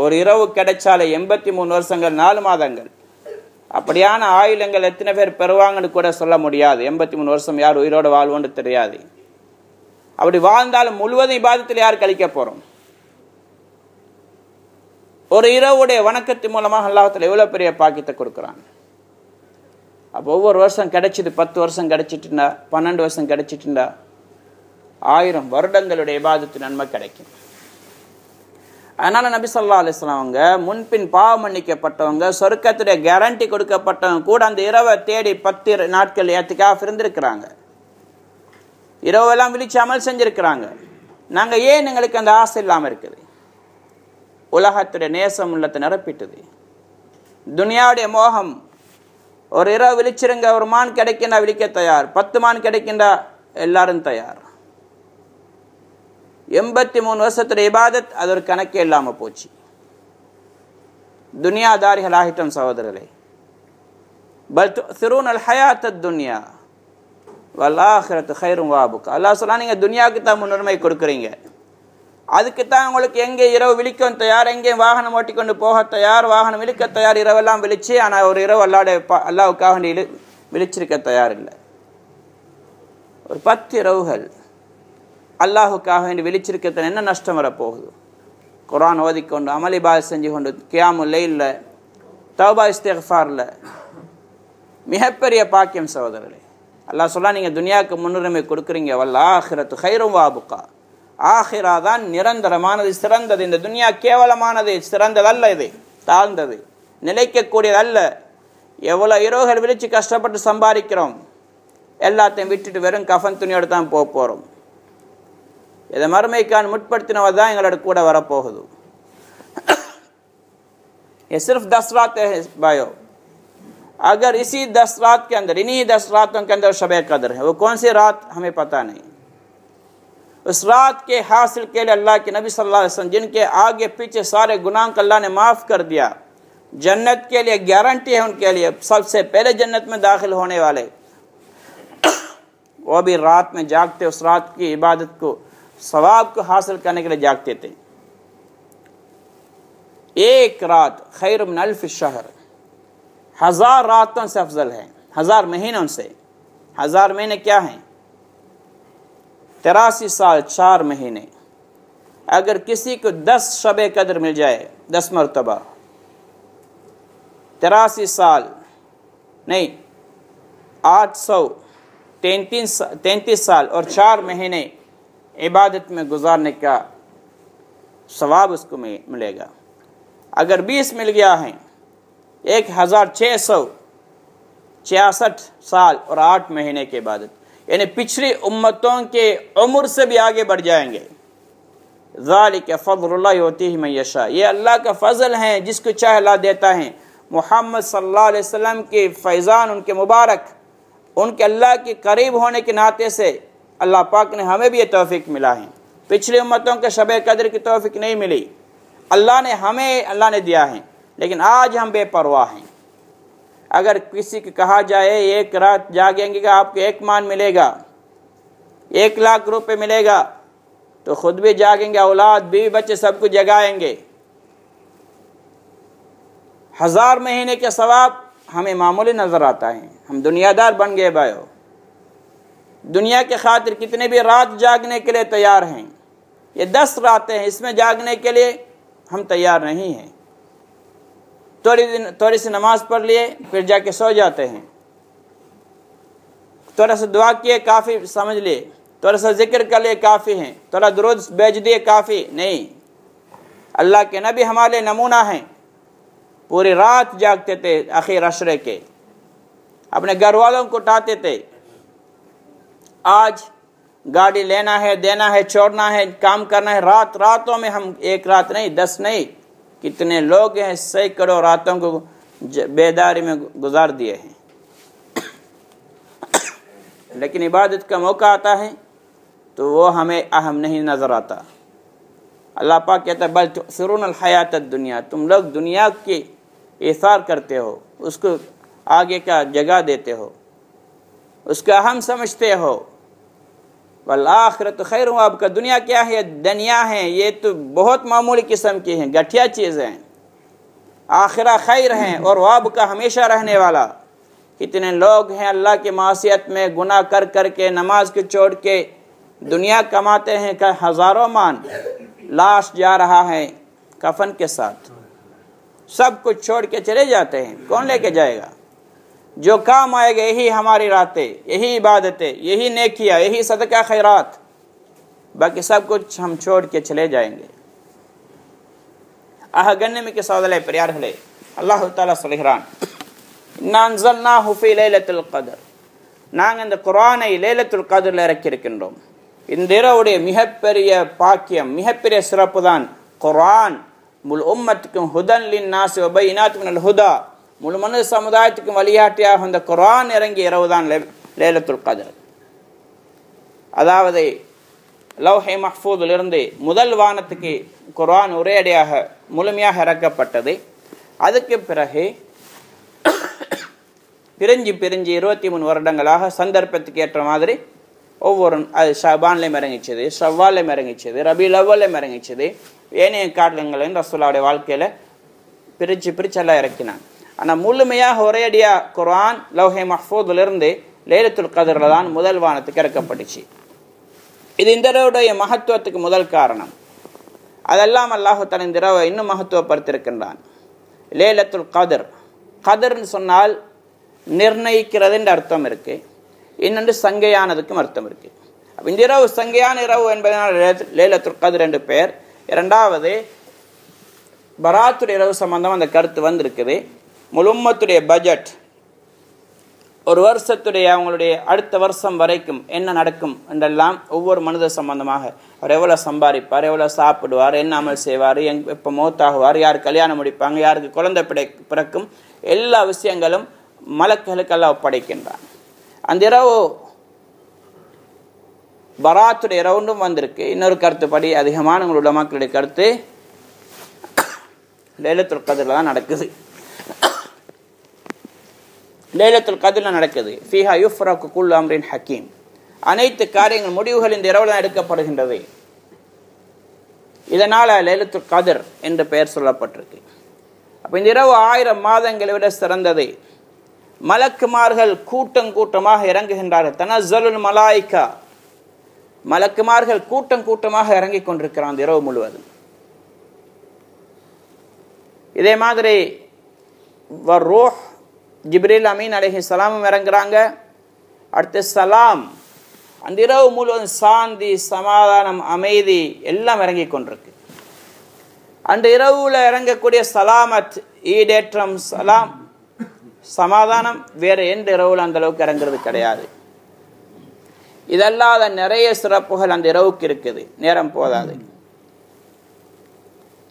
ஒரு இரவு கிடைச்சாலே 83 வருஷங்கள் 4 மாதங்கள். அப்படியான ஆயுளங்கள் எத்தனை பேர் பெறுவாங்கன்னு கூட சொல்ல முடியாது. 83 வருஷம் யார் உயிரோடு வாழ்வோன்னு தெரியாது. அப்படி வாழ்ந்தாலும் முழுவதும் இபாதத்தில் யார் கழிக்க போறோம்? ஒரு இரவுடைய வணக்கத்தின் மூலமாக அல்லாஹ் தஆலா எவ்வளவு பெரிய பாக்கியத்தை கொடுக்குறான். அப்போ ஒவ்வொரு வருஷம் கிடைச்சிட்டு 10 வருஷம் கிடைச்சிட்டுண்டா 12 வருஷம் கிடைச்சிட்டுண்டா 1000 வருடங்களுடைய இபாதத்து நன்மை கிடைக்கும். அதனால நபி ஸல்லல்லாஹு அலைஹி வஸல்லம் அவங்க முன்பின் பாவம் மன்னிக்கப்பட்டவங்க, சொர்க்கத்துடைய கேரண்டி கொடுக்கப்பட்டவங்க கூட அந்த இரவை தேடி 10 நாட்கள் இஅ்திகாஃப் இருந்திருக்கிறாங்க. இரவெல்லாம் விழிச்சு அமல் செஞ்சிருக்கிறாங்க. நாங்கள் ஏன் எங்களுக்கு அந்த ஆசை இல்லாமல் இருக்குது? உலகத்துடைய நேசம் உள்ளத்தை நிரப்பிட்டது, துனியாவுடைய மோகம். ஒரு இரவு விழிச்சிருங்க, ஒரு மான் கிடைக்கின்றா விழிக்க தயார், 10 மான் கிடைக்கின்றா எல்லாரும் தயார். 83 வருஷத்துடைய இபாதத் அது ஒரு கணக்கே இல்லாமல் போச்சு. துனியாதாரிகள் ஆகிட்டோம் சகோதரர்களே. பல் துஸிரூனல் ஹயாத்தத் துன்யா வல் ஆখিরাத்து கைரும் வ அப்கா. அல்லாஹ் சொல்றான், நீங்க துனியாவுக்கு தான் முன்னுரிமை கொடுக்குறீங்க, அதுக்கு தான் உங்களுக்கு எங்கே இரவு விழிக்க தயார், எங்கே வாகனம் ஓட்டிக்கொண்டு போக தயார், வாகனம் விழிக்க தயார், இரவெல்லாம் விழிச்சு. ஆனால் ஒரு இரவு அல்லாவுக்காக விழிச்சிருக்க தயார் இல்லை. ஒரு 10 இரவுகள் அல்லாஹுக்காக வேண்டி விழிச்சிருக்கிறது என்ன நஷ்டம் வரப்போகுது? குர்ஆன் ஓதிக்கொண்டு அமல் இபாதத் செஞ்சு கொண்டு கியாமுல் லைல்ல தௌபா இஸ்திக்ஃபார்ல மிகப்பெரிய பாக்கியம் சகோதரர்களே. அல்லாஹ் சொல்ல, நீங்கள் துனியாவுக்கு முன்னுரிமை கொடுக்குறீங்க, வல் ஆখিরাத்து கைரும் வ அப்கா, ஆஹிரா தான் நிரந்தரமானது, சிறந்தது. இந்த துனியா கேவலமானது, சிறந்ததல்ல, இது தாழ்ந்தது, நிலைக்கக்கூடியது அல்ல. எவ்வளோ இரவுகள் விழிச்சு கஷ்டப்பட்டு சம்பாதிக்கிறோம், எல்லாத்தையும் விட்டுட்டு வெறும் கஃன் துணியோடு தான் போக போகிறோம். இதை மறுமைக்கான் முற்படுத்தினவர் தான் எங்களோட கூட வரப்போகுது. ये सिर्फ 10 रात है भाइयों. अगर इसी 10 रात के अंदर, इन्हीं 10 रातों के अंदर शब कदर है, वो कौन सी रात हमें पता नहीं. उस रात के हासिल के लिए अल्लाह के नबी सल्लल्लाहु अलैहि वसल्लम, जिनके आगे पीछे सारे गुनाह को अल्लाह ने माफ़ कर दिया, जन्नत के लिए गारंटी है उनके लिए, सबसे पहले जन्नत में दाखिल होने वाले, वो भी रात में जागते, उस रात की इबादत को, सवाब को हासिल करने के लिए जागते थे. एक रात खैर मिन अल्फ शहर, 1000 रातों से अफजल है, 1000 महीनों से. 1000 महीने क्या हैं? 83 साल 4 महीने. अगर किसी को 10 शब कदर मिल जाए, 10 मरतबा, 83 साल नहीं, 833 साल और 4 महीने इबादत में गुजारने का सवाब उसको मिलेगा. अगर 20 मिल गया है, 1666 साल और 8 महीने के इबादत, यानी पिछली उम्मतों के उम्र से भी आगे बढ़ जाएंगे. ज़ालिक फ़ज़्लुल्लाह युतीहि मन यशा, ये अल्लाह का फजल है, जिसको चाहे अल्लाह देता है. मोहम्मद सल्लल्लाहु अलैहि वसल्लम के फैज़ान, उनके मुबारक, उनके अल्लाह के करीब होने के नाते से अल्लाह पाक ने हमें भी ये तौफीक मिला है. पिछली उम्मतों के शब कदर की तौफीक नहीं मिली, अल्लाह ने हमें, अल्लाह ने दिया है, लेकिन आज हम बेपरवाह हैं. अगर किसी को कहा जाए एक रात जागेंगे का आपको 1 मान मिलेगा, 1 लाख रुपए मिलेगा, तो खुद भी जागेंगे, औलाद, बीवी बच्चे सबको जगाएंगे. 1000 महीने के सवाब हमें मामूली नजर आता है. हम दुनियादार बन गए भाइयों. दुनिया के खातिर कितने भी रात जागने के लिए तैयार हैं. ये 10 रातें हैं, इसमें जागने के लिए हम तैयार नहीं हैं. थोड़ी सी नमाज पढ़ लिए, फिर जाके सो जाते हैं. थोड़ा सा दुआ किए, काफ़ी समझ लिए. थोड़ा सा जिक्र कर लिए, काफ़ी हैं. थोड़ा दुरूद भेज दिए, काफ़ी नहीं. अल्लाह के नबी हमारे नमूना हैं. पूरी रात जागते थे, आखिर अशरे के, अपने घर वालों को उठाते थे. आज गाड़ी लेना है, देना है, छोड़ना है, काम करना है, रातों में हम 1 रात नहीं, 10 नहीं, कितने लोग हैं, सैकड़ों रातों को बेदारी में गुजार दिए हैं. लेकिन इबादत का मौका आता है तो वो हमें अहम नहीं नज़र आता. अल्लाह पाक कहता है, बल तुसिरून हयात दुनिया, तुम लोग दुनिया की इसार करते हो, उसको आगे का जगह देते हो, उसको अहम समझते हो. वल आखिरत खैर, आपका दुनिया क्या है? दुनिया है, ये तो बहुत मामूली किस्म की है, घटिया चीज़ है. आखिरा खैर है और वाब का हमेशा रहने वाला. कितने लोग हैं अल्लाह की मासियत में गुनाह कर कर के, नमाज को छोड़ के दुनिया कमाते हैं का हज़ारों मान. लाश जा रहा है कफन के साथ, सब कुछ छोड़ के चले जाते हैं. कौन लेके जाएगा? जो काम आएगा यही हमारी रातें, यही इबादतें, यही नेकियां, यही सदका खैरात, बाकी सब कुछ हम छोड़ के चले जाएंगे. गण्यमिக்க சகோதரர்களே, பெரியார்களே, அல்லாஹ் தஆலா சொல்கிறான், இன்னா அன்ஸல்னாஹு ஃபீ லைலத்துல் கத்ர், நாங்கள் இந்த குர்ஆனை லைலத்துல் கத்ரில் இறக்கி இருக்கின்றோம். இந்த இரவுடைய மிகப்பெரிய பாக்கியம், மிகப்பெரிய சிறப்பு தான் குர்ஆன். முல் உம்மத்துக்கும் ஹுதன் லின்னாஸ் வ பையினாத் மினல் ஹுதா, முழு மனித சமுதாயத்துக்கும் வழிகாட்டியாக இந்த குர்ஆன் இறங்கிய இரவு தான் லைலத்துல் கத்ர். அதாவது லௌஹே மஹ்ஃபூதிலிருந்து முதல் வானத்துக்கு குர்ஆன் ஒரேடியாக முழுமையாக இறக்கப்பட்டது. அதுக்கு பிறகு பிரிஞ்சு 23 வருடங்களாக சந்தர்ப்பத்துக்கு ஏற்ற மாதிரி ஒவ்வொரு, அது ஷபான்லையும் இறங்கிச்சது, ஷவ்வாலையும் இறங்கிச்சது, ரபீல் அவ்வலையும் இறங்கிச்சது, ஏனைய காலங்களையும் ரசூலுல்லாஹ்வுடைய வாழ்க்கையில் பிரித்து எல்லாம் இறக்கினாங்க. ஆனால் முழுமையாக ஒரேடியாக குர்ஆன் லௌஹே மஹ்ஃபூதிலிருந்து லைலத்துல் கத்ரில் தான் முதல் வானத்துக்கு இறக்கப்பட்டுச்சு. இது இந்த இரவுடைய மகத்துவத்துக்கு முதல் காரணம். அதெல்லாம் அல்லாஹ் தஆலா இந்த இரவை இன்னும் மகத்துவப்படுத்தியிருக்கின்றான். லைலத்துல் கத்ர், கத்ர்னு சொன்னால் நிர்ணயிக்கிறதுன்ற அர்த்தம் இருக்குது, இன்னொன்று சங்கையானதுக்கும் அர்த்தம் இருக்குது. இந்த இரவு சங்கையான இரவு என்பதனால் லைலத்துல் கத்ர் என்று பெயர். இரண்டாவது, பராத்துடைய இரவு சம்பந்தம் அந்த கருத்து வந்திருக்குது. முழு உம்மத்துடைய பட்ஜெட், ஒரு வருஷத்துடைய அவங்களுடைய அடுத்த வருஷம் வரைக்கும் என்ன நடக்கும் என்றெல்லாம் ஒவ்வொரு மனித சம்பந்தமாக, அவர் எவ்வளோ சம்பாதிப்பார், எவ்வளோ சாப்பிடுவார், என்ன அமல் செய்வார், எப்போ மௌத்தாகுவார், யார் கல்யாணம் முடிப்பாங்க, யாருக்கு குழந்தை பிறக்கும், எல்லா விஷயங்களும் மலக்குகளுக்கெல்லாம் ஒப்படைக்கின்றான். அந்த இரவு பராத்துடைய இரவுண்டும் வந்திருக்கு. இன்னொரு கருத்துப்படி, அதிகமான உங்களுடைய மக்களுடைய கருத்து, லைலத்துல் கத்ர்ல தான் நடக்குது. லைலத்துல் கத்ர்ல நடக்குது. ஃபீஹா யுஃப்ரகு குல்லு அம்ரின் ஹக்கீம். அனைத்து காரியங்கள் முடிவுகள் இந்த இரவுல தான் எடுக்கப்படுகின்றது. இதனால லைலத்துல் கத்ர் என்ற பெயர் சொல்லப்பட்டிருக்கு. அப்ப இந்த இரவு 1000 மாதங்களை விட சிறந்தது. மலக்குமார்கள் கூட்டம் கூட்டமாக இறங்குகின்றார்கள். தனஸ்ஸலுல் மலாயிகா, மலக்குமார்கள் கூட்டம் கூட்டமாக இறங்கிக் கொண்டிருக்கிறான் அந்த இரவு முழுவதும். இதே மாதிரி ரூஹ் ஜிப்ரீல் அமீன் அலைஹிஸ்ஸலாமும் இறங்குறாங்க. அடுத்து சலாம், அந்த இரவு முழுவதும் சாந்தி, சமாதானம், அமைதி எல்லாம் இறங்கிக் கொண்டிருக்கு. அந்த இரவுல இறங்கக்கூடிய சலாமத், ஈடேற்றம், சலாம், சமாதானம் வேற எந்த இரவுல அந்த அளவுக்கு இறங்குறது கிடையாது. இதல்லாத நிறைய சிறப்புகள் அந்த இரவுக்கு இருக்குது, நேரம் போதாது.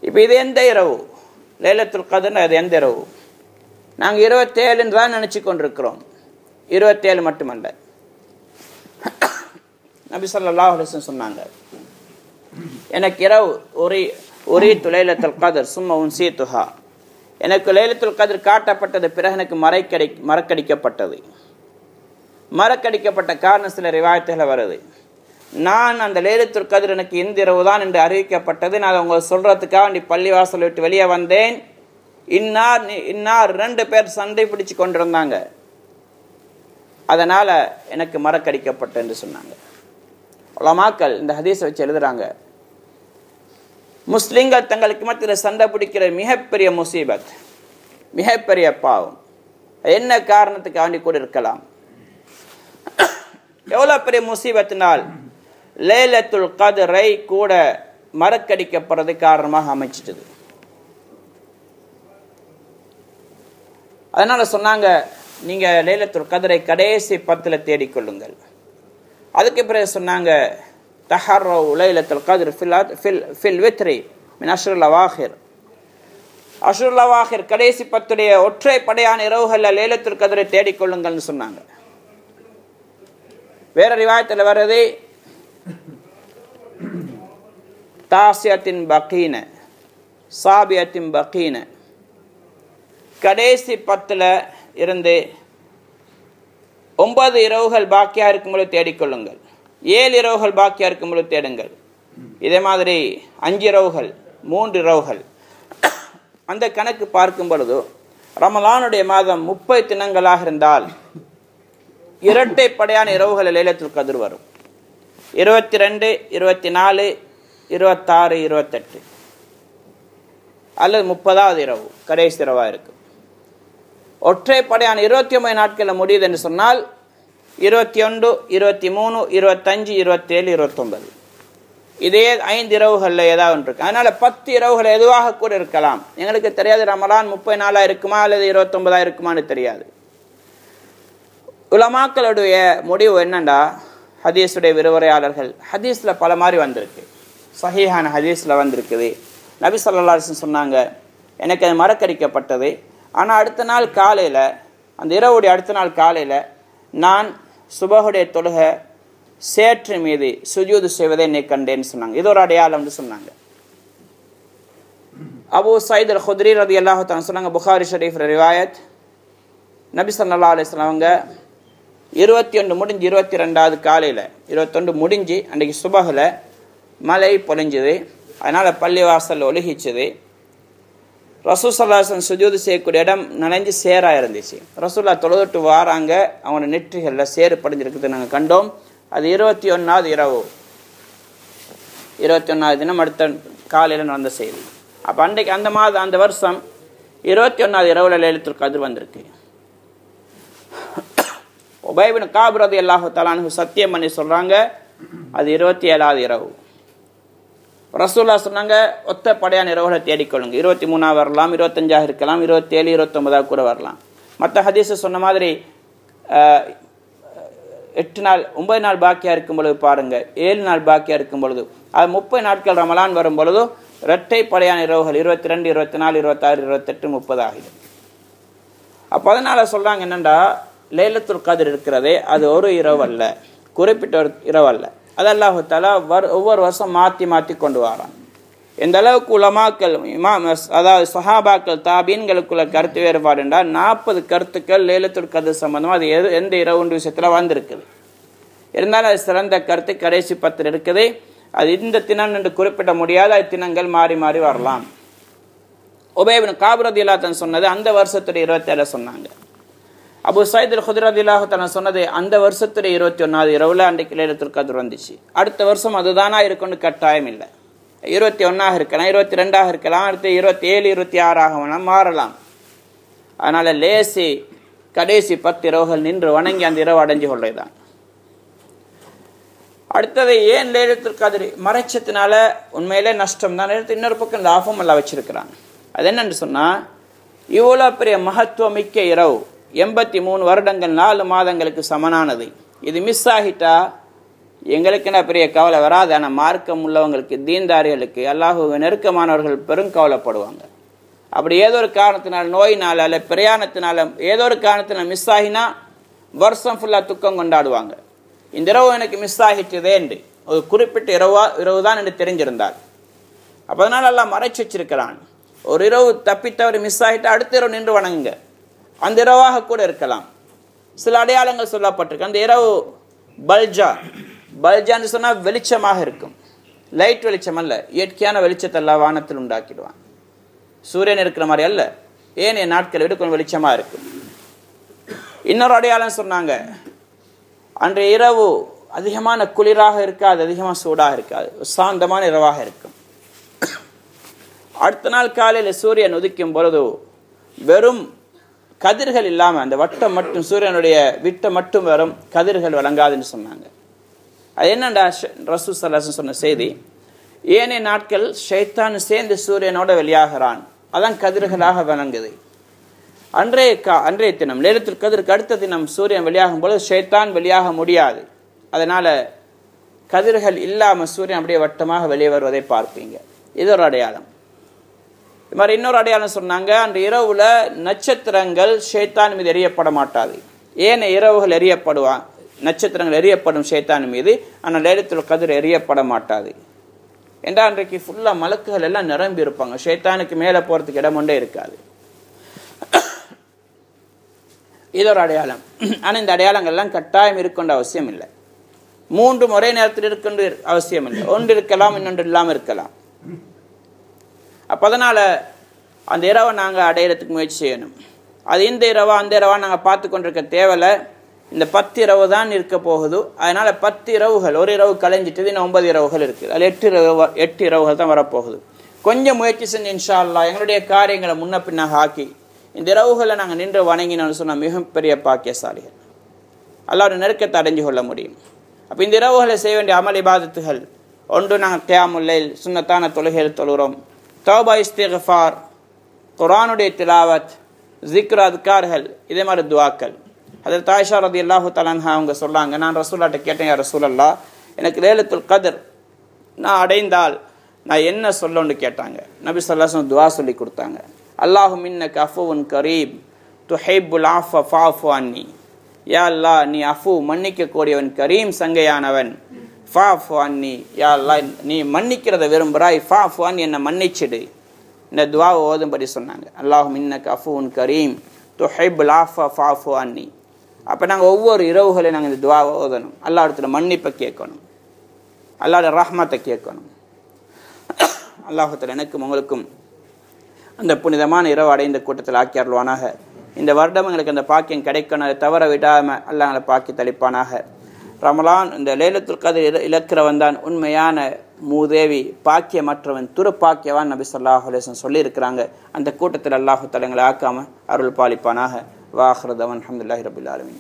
இப்ப இது எந்த இரவு? லைலத்துல் கத்ர் அது எந்த இரவு? நாங்கள் 27 தான் நினைச்சு கொண்டிருக்கிறோம். 27 மட்டுமல்ல. நபி ஸல்லல்லாஹு அலைஹி வஸல்லம் சொன்னாங்க, எனக்கு இரவு ஒரே லைலத்துல் கத்ர் சும்ம உன்சிதுஹா, எனக்கு லைலத்துல் கத்ர் காட்டப்பட்டது, பிறகு எனக்கு மறக்கடிக்கப்பட்டது. மறக்கடிக்கப்பட்ட காரணம் சில ரிவாயத்துகள் வருது. நான் அந்த லைலத்துல் கத்ர் எனக்கு இந்த இரவு தான் என்று அறிவிக்கப்பட்டது. நான் உங்களுக்கு சொல்றதுக்காக நீ பள்ளிவாசல் விட்டு வெளியே வந்தேன். இன்னார் 2 பேர் சண்டை பிடிச்சு கொண்டிருந்தாங்க, அதனால எனக்கு மறக்கடிக்கப்பட்ட என்று சொன்னாங்க. உலமாக்கள் இந்த ஹதீஸை வச்சு எழுதுறாங்க, முஸ்லிம்கள் தங்களுக்கு மத்தியில் சண்டை பிடிக்கிற மிகப்பெரிய முசீபத், மிகப்பெரிய பாவம். என்ன காரணத்துக்கு வேண்டி கூட இருக்கலாம். எவ்வளவு பெரிய முசீபத்தினால் லைலத்துல் கத்ரை கூட மறக்கடிக்கப்படுறது காரணமாக அமைச்சிட்டது. அதனால சொன்னாங்க, நீங்க லைலத்துல் கத்ரை கடைசி 10ல் தேடிக்கொள்ளுங்கள். அதுக்கு பிறகு சொன்னாங்க, தஹர்ரவு லைலத்துல் கத்ர் ஃபில் வித்ரி மின் அஷ்ருல் அவாஹிர், அஷ்ருல் அவாஹிர் கடைசி 10 ஒற்றை படையான இரவுகள்ல லைலத்துல் கத்ரை தேடிக்கொள்ளுங்கள்னு சொன்னாங்க. வேற ரிவாயத்தில் வருது, தாசியத்தின் பகீன சாபியத்தின் பகீன, கடைசி 10ல் இருந்து 9 இரவுகள் பாக்கியா இருக்கும்போது தேடிக்கொள்ளுங்கள், 7 இரவுகள் பாக்கியா இருக்கும்போது தேடுங்கள். இதே மாதிரி 5 இரவுகள், 3 இரவுகள். அந்த கணக்கு பார்க்கும் பொழுது ரமலானுடைய மாதம் 30 தினங்களாக இருந்தால் இரட்டை படையான இரவுகள் லைலத்துல் கத்ர் வரும். 22, 24, 26, 28 அல்லது 30வது இரவு கடைசி இரவா இருக்கும். ஒற்றை படையான 29 நாட்களில் முடியுது என்று சொன்னால் 21, 23, 25, 27, 29 இதே 5 இரவுகள்ல ஏதாவது ஒன்று இருக்கு. அதனால 10 இரவுகள் எதுவாக கூட இருக்கலாம். எங்களுக்கு தெரியாது ரமலான் 30 நாளா இருக்குமா அல்லது 29 இருக்குமான்னு தெரியாது. உலமாக்களுடைய முடிவு என்னண்டா, ஹதீஸுடைய விரிவுரையாளர்கள், ஹதீஸ்ல பல மாதிரி வந்திருக்கு, சஹீஹான ஹதீஸ்ல வந்திருக்குது. நபி ஸல்லல்லாஹு அலைஹி வஸல்லம் சொன்னாங்க, எனக்கு அது மறக்கடிக்கப்பட்டது. ஆனால் அடுத்த நாள் காலையில், அந்த இரவுடைய அடுத்த நாள் காலையில் நான் சுபஹுடைய தொழுகை சேற்று மீது சுஜூது செய்வதை என்னை கண்டேன்னு சொன்னாங்க. இது ஒரு அடையாளம்னு சொன்னாங்க. அபூ சயீத் அல் குத்ரி ரலியல்லாஹு தஆலா சொன்னாங்க, புகாரி ஷரீஃப் ரிவாயத், நபி ஸல்லல்லாஹு அலைஹி வஸல்லம் அவங்க 21 முடிஞ்சு 22வது காலையில் 21 முடிஞ்சு அன்றைக்கு சுபஹில் மழை பொழிஞ்சுது. அதனால் பள்ளிவாசல் ஒழுகிச்சுது. ரசூல் ஸல்லல்லாஹு அலைஹி வஸல்லம் சுஜூது செய்யக்கூடிய இடம் நனைஞ்சு சேராக இருந்துச்சு. ரசூல்லா தொழுதுட்டு வாராங்க, அவங்களோட நெற்றிகளில் சேறு படிஞ்சிருக்குது நாங்கள் கண்டோம். அது 21வது இரவு, 21வது தினம் அடுத்த காலையில் நடந்த செய்தி. அப்போ அன்றைக்கு அந்த வருஷம் 21வது இரவுல லைலத்துல் கத்ர் வந்திருக்கு. உபை இப்னு கஅப் ரலியல்லாஹு தஆலா அன்ஹு சத்தியம் பண்ணி சொல்றாங்க, அது 27வது இரவு. ரசூலுல்லாஹ் சொன்னாங்க, ஒத்தப்படையான இரவுகளை தேடிக்கொள்ளுங்க. 23 வரலாம், 25 இருக்கலாம், 27, 29 கூட வரலாம். மற்ற ஹதீஸ் சொன்ன மாதிரி 8 நாள் 9 நாள் பாக்கியா இருக்கும் பொழுது பாருங்க, 7 நாள் பாக்கியா இருக்கும் பொழுது, அது 30 நாட்கள் ரமலான் வரும் பொழுது இரட்டை படையான இரவுகள் 22, 24, 26, 28, 30 ஆகிடும். அப்போ அதனால சொல்றாங்க என்னண்டா, லைலத்துல் கத்ர் இருக்கிறதே அது ஒரு இரவு அல்ல, குறிப்பிட்ட ஒரு இரவு அல்ல. அது அல்லாஹ் தஆலா ஒவ்வொரு வருஷம் மாற்றி கொண்டு வரான். எந்த அளவுக்கு உலமாக்கள் அதாவது சஹாபாக்கள் தாபீன்களுக்குள்ள கருத்து வேறுபாடு என்றால் 40 கருத்துக்கள் லைலத்துல் கத்ர் சம்பந்தமாக அது எந்த இரவுன்ற விஷயத்தில் வந்திருக்குது. இருந்தாலும் அது சிறந்த கருத்து கடைசி 10 இருக்குது. அது இந்த தினம் என்று குறிப்பிட முடியாத தினங்கள் மாறி மாறி வரலாம். உபய் இப்னு காப் ரலியல்லாஹு அன்ஹு சொன்னது அந்த வருஷத்துடைய 27 சொன்னாங்க. அபு சயீத் அல்-குத்ரி ரலியல்லாஹு அன்ஹு சொன்னது அந்த வருஷத்துடைய 21வது இரவுல அன்றைக்கு லைலத்துல் கத்ர் வந்துச்சு. அடுத்த வருஷம் அதுதானா இருக்குன்னு கட்டாயம் இல்லை. 21 இருக்கலாம், 22 இருக்கலாம், அடுத்து 27, 26 மாறலாம். அதனால லேசி கடைசி 10 இரவுகள் நின்று வணங்கி அந்த இரவு அடைஞ்சு கொள்ளைதான். அடுத்தது ஏன் லைலத்துல் கத்ர் மறைச்சத்தினால உண்மையிலே நஷ்டம் தான். இன்னொரு பக்கம் லாபம் எல்லாம் வச்சிருக்கிறாங்க. அது என்னன்னு சொன்னா, இவ்வளோ பெரிய மகத்துவமிக்க இரவு 83 வருடங்கள் 4 மாதங்களுக்கு சமனானது. இது மிஸ் ஆகிட்டா எங்களுக்கு என்ன பெரிய கவலை வராது. ஆனால் மார்க்கம் உள்ளவங்களுக்கு, தீன்தாரிகளுக்கு, அல்லாஹ் நெருக்கமானவர்கள் பெரும் கவலைப்படுவாங்க. அப்படி ஏதோ ஒரு காரணத்தினால், நோயினால அல்ல பிரயாணத்தினால ஏதோ ஒரு காரணத்தினால் மிஸ் ஆகினா வருஷம் ஃபுல்லாக துக்கம் கொண்டாடுவாங்க. இந்த இரவு எனக்கு மிஸ் ஆகிட்டதே என்று ஒரு குறிப்பிட்ட இரவு தான் என்று தெரிஞ்சிருந்தார். அப்போ அதனால் எல்லாம் மறைச்சு வச்சிருக்கிறான். ஒரு இரவு தப்பித்தவர் மிஸ் ஆகிட்டா அடுத்த இரவு நின்று வணங்குங்க. அந்த இரவாக கூட இருக்கலாம். சில அடையாளங்கள் சொல்லப்பட்டிருக்கு. அந்த இரவு பல்ஜான்னு சொன்னால் வெளிச்சமாக இருக்கும். லைட் வெளிச்சம் அல்ல, இயற்கையான வெளிச்சத்தை எல்லாம் வானத்தில் உண்டாக்கிடுவான். சூரியன் இருக்கிற மாதிரி அல்ல, ஏனைய நாட்களை விட கொஞ்சம் வெளிச்சமாக இருக்கும். இன்னொரு அடையாளம் சொன்னாங்க, அன்றைய இரவு அதிகமான குளிராக இருக்காது, அதிகமாக சூடாக இருக்காது, சாந்தமான இரவாக இருக்கும். அடுத்த நாள் காலையில் சூரியன் உதிக்கும் பொழுது வெறும் கதிர்கள் இல்லாமல் அந்த வட்டம் மட்டும், சூரியனுடைய விட்டம் மட்டும் வரும், கதிர்கள் வழங்காதுன்னு சொன்னாங்க. அது என்னண்டா ரசூல் ஸல்லல்லாஹு அலைஹி வஸல்லம் சொன்ன செய்தி, ஏனைய நாட்கள் ஷைத்தான் சேர்ந்து சூரியனோட வெளியாகிறான், அதான் கதிர்களாக வழங்குது. அன்றைய தினம் லைலத்துல் கத்ருக்கு அடுத்த தினம் சூரியன் வெளியாகும் பொழுது ஷைத்தான் வெளியாக முடியாது. அதனால கதிர்கள் இல்லாமல் சூரியன் அப்படியே வட்டமாக வெளியே வருவதை பார்ப்பீங்க. இது ஒரு அடையாளம். இது மாதிரி இன்னொரு அடையாளம் சொன்னாங்க, அன்று இரவுல நட்சத்திரங்கள் ஷைத்தான் மீது எரியப்பட மாட்டாது. ஏனைய இரவுகள் எரியப்படுவான், நட்சத்திரங்கள் எரியப்படும் ஷைத்தான் மீது, ஆனால் லைலத்துல் கத்ர் எரியப்பட மாட்டாது. என்றால் அன்றைக்கு ஃபுல்லாக மலக்குகள் எல்லாம் நிரம்பி இருப்பாங்க, ஷைத்தானுக்கு மேலே போகிறதுக்கு இடம் ஒன்றே இருக்காது. இது ஒரு அடையாளம். ஆனால் இந்த அடையாளங்கள்லாம் கட்டாயம் இருக்கின்ற அவசியம் இல்லை. 3 ஒரே நேரத்தில் இருக்கின்ற அவசியம் இல்லை. ஒன்று இருக்கலாம், இன்னொன்று இல்லாமல் இருக்கலாம். அப்போ அதனால் அந்த இரவை நாங்கள் அடையிறதுக்கு முயற்சி செய்யணும். அது இந்த இரவா அந்த இரவா நாங்கள் பார்த்து கொண்டிருக்க தேவையில்லை. இந்த 10 இரவு தான் இருக்க போகுது. அதனால் 10 இரவுகள், ஒரு இரவு கலைஞ்சிட்டு இன்னும் 9 இரவுகள் இருக்குது. அதில் 8 இரவுகள் தான் வரப்போகுது. கொஞ்சம் முயற்சி செஞ்சு இன்ஷா அல்லாஹ் எங்களுடைய காரியங்களை முன்ன பின்னாக ஆக்கி இந்த இரவுகளை நாங்கள் நின்று வணங்கினோன்னு சொன்னால் மிகப்பெரிய பாக்கியசாலிகள், அல்லாஹ்வுடைய நெருக்கத்தை அடைஞ்சு கொள்ள முடியும். அப்போ இந்த இரவுகளை செய்ய வேண்டிய அமல் இபாதத்துகள், ஒன்று நாங்கள் கியாமுல் லைல் சுன்னத்தான தொழுகைகள் தொழுகிறோம், தௌபா இஸ்திக்ஃபார், குர்ஆனுடைய திலாவத், ஜிக்ர் அத்கார்கள், இதே மாதிரி துஆக்கள். ஹஜ்ரத் ஆயிஷா ரலியல்லாஹு தஆலா அன்ஹா அவங்க சொன்னாங்க, நான் ரசூலுல்லாஹ்ட்ட கேட்டேன், யா ரசூலல்லாஹ் எனக்கு லைலத்துல் கத்ர் நான் அடைந்தால் நான் என்ன சொல்லணும்னு கேட்டாங்க. நபி ஸல்லல்லாஹு அலைஹி வஸல்லம் துஆ சொல்லி கொடுத்தாங்க. அல்லாஹும் இன்னக அஃபுவுன் கரீம் துஹிப்புல் ஆஃப ஃபஅஃபு அன்னி. யா அல்லாஹ் நீ அஃபு மன்னிக்க கூடியவன், கரீம் சங்கையானவன், ஃபஅஃபு அன்னி யா அல்லாஹ் நீ மன்னிக்கிறத விரும்புகிறாய், ஃபஅஃபு அன்னி என்னை மன்னிச்சிடு. இந்த துஆவை ஓதும்படி சொன்னாங்க. அல்லாஹும் இன்னக அஃபுவுன் கரீம் துஹிப்புல் ஆஃப ஃபஅஃபு அன்னி. அப்போ நாங்கள் ஒவ்வொரு இரவுகளையும் நாங்கள் இந்த துஆவை ஓதணும். அல்லாஹ் இடத்துல மன்னிப்பை கேட்கணும், அல்லாஹ்வுடைய ரஹ்மத்தை கேட்கணும். அல்லாஹ் எனக்கும் உங்களுக்கும் அந்த புனிதமான இரவு அடைந்த கூட்டத்தில் ஆக்கி அருள்வானாக. இந்த வருடம் எங்களுக்கு அந்த பாக்கியம் கிடைக்கணும், அதை தவற விடாமல் அல்லாஹ் எங்களை பாக்கி தளிப்பானாக. ரமலான் இந்த லைலத்துல் கத்ர் இலக்கிறவன் தான் உண்மையான மூதேவி, பாக்கியமற்றவன் துருப்பாக்கியவான் நபி ஸல்லல்லாஹு அலைஹி வஸல்லம் சொல்லியிருக்கிறாங்க. அந்த கூட்டத்தில் அல்லாஹ் தஆலா எங்களை ஆக்காமல் அருள் பாலிப்பானாக. वाखिर दवान अल्हम्दुलिल्लाहि रब्बिल आलमीन।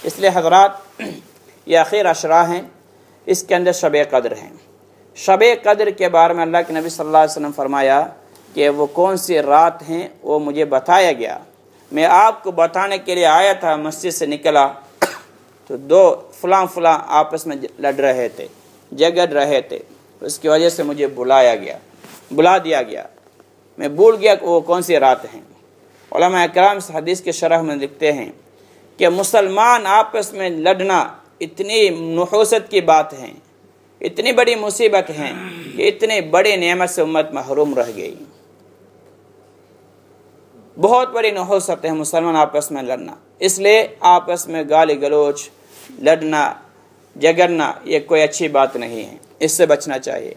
इसलिए हज़रात ये आखिर अशरा हैं, इसके अंदर शब कद्र है। शब कद्र के बारे में अल्लाह के नबी सल्लल्लाहु अलैहि वसल्लम फरमाया कि वो कौन सी रात हैं वो मुझे बताया गया। मैं आपको बताने के लिए आया था, मस्जिद से निकला तो दो फलां आपस में लड़ रहे थे, झगड़ रहे थे। उसकी वजह से मुझे बुला दिया गया। मैं भूल गया कि वो कौन सी रात हैं। उलमा इकराम इस हदीस के शरह में लिखते हैं कि मुसलमान आपस में लड़ना इतनी नुहूसत की बात है, इतनी बड़ी मुसीबत है कि इतने बड़े नेमत से उम्मत महरूम रह गई। बहुत बड़ी नुहूसत है मुसलमान आपस में लड़ना। इसलिए आपस में गाली गलोच, लड़ना, झगड़ना ये कोई अच्छी बात नहीं है, इससे बचना चाहिए।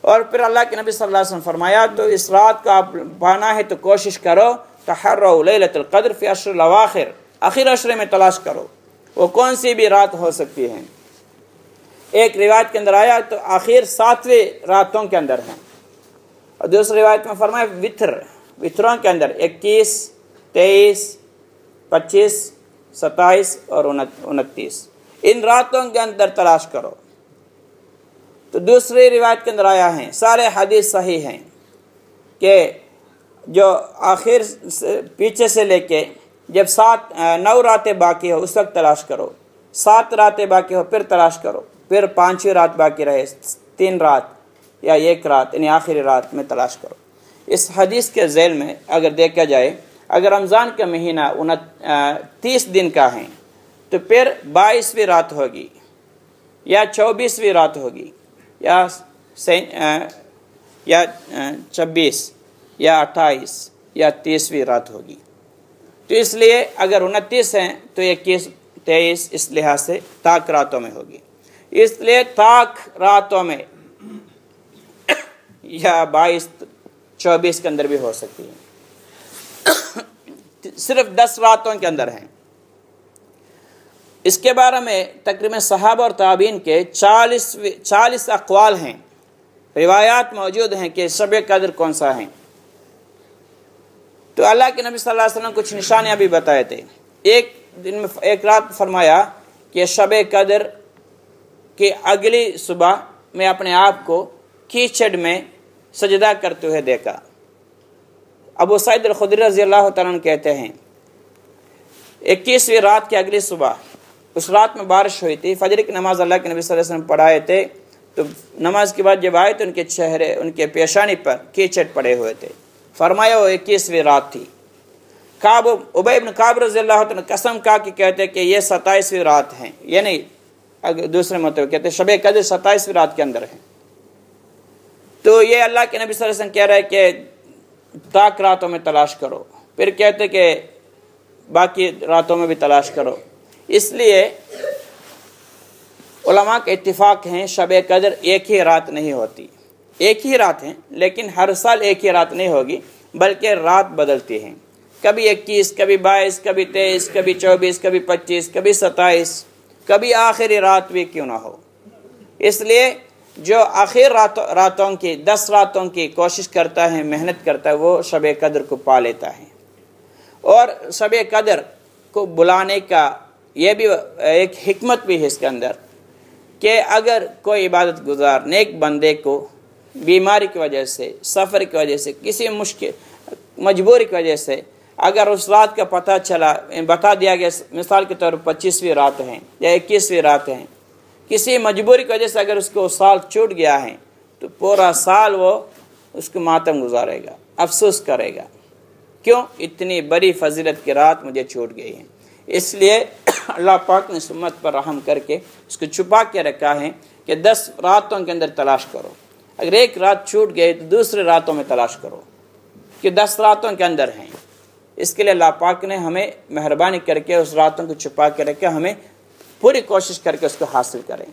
और फिर अल्लाह के नबी सल्लल्लाहु अलैहि वसल्लम फरमाया तो इस रात का आप पाना है तो कोशिश करो तहर्रउ लैलतुल क़द्र फी अश्रिल अवाखिर, आखिर अशरे में तलाश करो। वो कौन सी भी रात हो सकती है। एक रिवायत के अंदर आया तो आखिर 7वें रातों के अंदर है, और दूसरी रिवायत में फरमाया वित्रों के अंदर 21, 23, 25, 27 और 29 इन रातों के अंदर तलाश करो। तो दूसरी रिवायत के अंदर आया है, सारे हदीस सही हैं कि जो आखिर पीछे से लेके जब 9 रातें बाकी हो उस वक्त तलाश करो, 7 रातें बाकी हो फिर तलाश करो, फिर 5वीं रात बाकी रहे 3 रात या 1 रात यानी आखिरी रात में तलाश करो। इस हदीस के झेल में अगर देखा जाए, अगर रमज़ान का महीना 29 दिन का है तो फिर 22वीं रात होगी या 24वीं रात होगी या 26 या 28 या 30वीं रात होगी। तो इसलिए अगर 29 हैं तो 21, 23 इस लिहाज से ताक रातों में होगी। इसलिए ताक रातों में या 22, 24 के अंदर भी हो सकती है, सिर्फ 10 रातों के अंदर हैं। इसके बारे में तकरीबन सहाबा और ताबीन के 40 अक़वाल हैं, रिवायात मौजूद हैं कि शब कद्र कौन सा है। तो अल्लाह के नबी सल्लल्लाहु अलैहि वसल्लम कुछ निशानियां भी बताए थे। एक दिन में एक रात फरमाया कि शब कद्र की अगली सुबह मैं अपने आप को कीचड़ में सजदा करते हुए देखा। अबू सईद अल-खुदरी रज़ी अल्लाह तआला अन्हु कहते हैं 21वीं रात की अगली सुबह, उस रात में बारिश हुई थी, फजर की नमाज अल्लाह के नबी सल्लल्लाहु अलैहि वसल्लम पढ़ाए थे। तो नमाज के बाद जब आए तो उनके चेहरे, उनके पेशानी पर कीचड़ पड़े हुए थे। फरमाया वो 21वीं रात थी। उबय इब्न काब रज़ी अल्लाह तआला कसम खा के कहते कि ये 27वीं रात है, यानी अगर दूसरे मतलब कहते शब कद्र 27वीं रात के अंदर है। तो ये अल्लाह के नबी सल्लल्लाहु अलैहि वसल्लम कह रहे कि ताक रातों में तलाश करो, फिर कहते कि बाकी रातों में भी तलाश करो। इसलिए उलमा के इत्तिफाक हैं शब कद्र एक ही रात नहीं होती, एक ही रात है लेकिन हर साल एक ही रात नहीं होगी, बल्कि रात बदलती हैं। कभी 21, कभी 22, कभी 23, कभी 24, कभी 25, कभी 27, कभी आखिरी रात भी क्यों ना हो। इसलिए जो आखिर रातों की 10 रातों की कोशिश करता है, मेहनत करता है, वो शब कद्र को पा लेता है। और शब कद्र को बुलाने का ये भी एक हिकमत भी है इसके अंदर कि अगर कोई इबादत गुजार नेक बंदे को बीमारी की वजह से, सफ़र की वजह से, किसी मुश्किल मजबूरी की वजह से अगर उस रात का पता चला, बता दिया गया मिसाल के तौर पर 25वीं रात है या 21वीं रात है, किसी मजबूरी की वजह से अगर उसको साल छूट गया है तो पूरा साल वो उसको मातम गुजारेगा, अफसोस करेगा, क्यों इतनी बड़ी फजीलत की रात मुझे छूट गई है। इसलिए अल्लाह पाक ने उम्मत पर रहम करके उसको छुपा के रखा है कि 10 रातों के अंदर तलाश करो। अगर एक रात छूट गई तो दूसरे रातों में तलाश करो कि 10 रातों के अंदर हैं। इसके लिए अल्लाह पाक ने हमें मेहरबानी करके उस रातों को छुपा के रखे, हमें पूरी कोशिश करके उसको हासिल करें।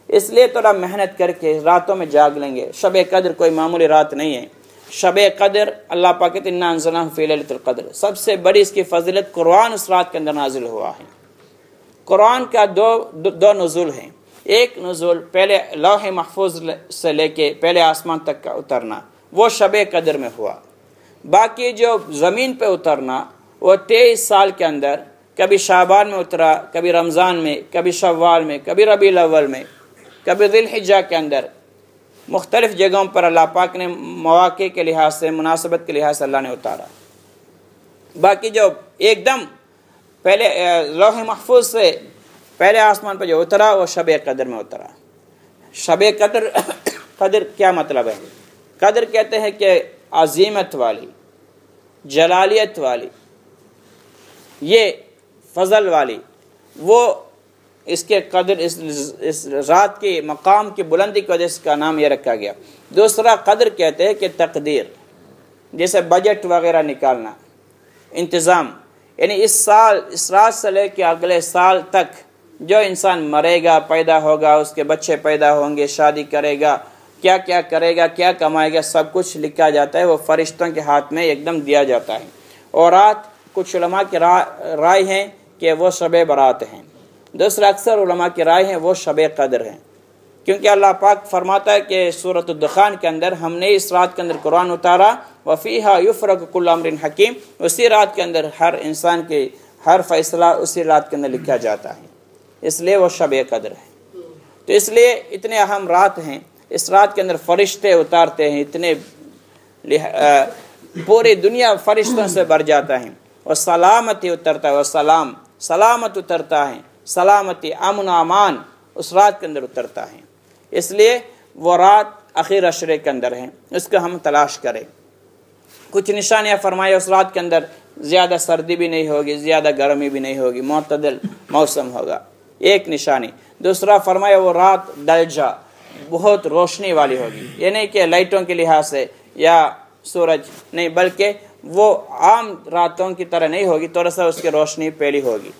इसलिए थोड़ा मेहनत करके रातों में जाग लेंगे। शब कद्र कोई मामूली रात नहीं है। शब कद्र अल्लाह पाक कहते हैं इन्ना अंज़लनाहु फ़ी लैलतिल क़द्र, सबसे बड़ी इसकी फजीलत कुरान उस रात के अंदर नाजिल हुआ है। कुरान का दो नुज़ूल हैं। एक नुज़ूल पहले लौह महफूज से लेके पहले आसमान तक का उतरना, वो शब कद्र में हुआ। बाकी जो ज़मीन पे उतरना वो 23 साल के अंदर कभी शाबान में उतरा, कभी रमज़ान में, कभी शव्वाल में, कभी रबीउल अव्वल में, कभी ज़िलहिज्जा के अंदर। मुख्तलिफ़ जगहों पर अल्लाह पाक ने मौक़े के लिहाज से, मुनासबत के लिहाज से अल्लाह ने उतारा। बाकी जो एकदम पहले लौह महफूज से पहले आसमान पर जो उतरा वो शब कदर में उतरा। शब कदर कदर क्या मतलब है? कदर कहते हैं कि अजीमत वाली, जलालियत वाली, ये फजल वाली, वो इसके कदर, इस रात के मकाम की बुलंदी की वजह से इसका नाम ये रखा गया। दूसरा कदर कहते हैं कि तकदीर, जैसे बजट वगैरह निकालना, इंतज़ाम, यानी इस साल, इस रात से लेकर अगले साल तक जो इंसान मरेगा, पैदा होगा, उसके बच्चे पैदा होंगे, शादी करेगा, क्या क्या करेगा, क्या कमाएगा, सब कुछ लिखा जाता है। वो फरिश्तों के हाथ में एकदम दिया जाता है। और रात कुछ उलमा की राय हैं कि वो शब बरात हैं, दूसरा अक्सर उलमा की राय हैं वो शब कदर हैं, क्योंकि अल्लाह पाक फरमाता है कि सूरत दुखान के अंदर हमने इस रात के अंदर कुरान उतारा, वफ़ीहा युफ़रक़ु कुल्लु अम्रिन हकीम, उसी रात के अंदर हर इंसान के हर फैसला उसी रात के अंदर लिखा जाता है, इसलिए वो शब कदर है। तो इसलिए इतने अहम रात हैं, इस रात के अंदर फरिश्ते उतारते हैं, इतने पूरी दुनिया फरिश्तों से भर जाता है, और सलामती उतरता है, और सलामत उतरता है, सलामती, अमन अमान उस रात के अंदर उतरता है। इसलिए वो रात आखिर अशरे के अंदर है, उसको हम तलाश करें। कुछ निशानियाँ फरमाए उस रात के अंदर, ज़्यादा सर्दी भी नहीं होगी, ज़्यादा गर्मी भी नहीं होगी, मुतदल मौसम होगा, एक निशानी। दूसरा फरमाया वो रात दलजा, बहुत रोशनी वाली होगी, ये नहीं कि लाइटों के लिहाज से या सूरज नहीं, बल्कि वो आम रातों की तरह नहीं होगी, थोड़ा सा उसकी रोशनी पहली होगी।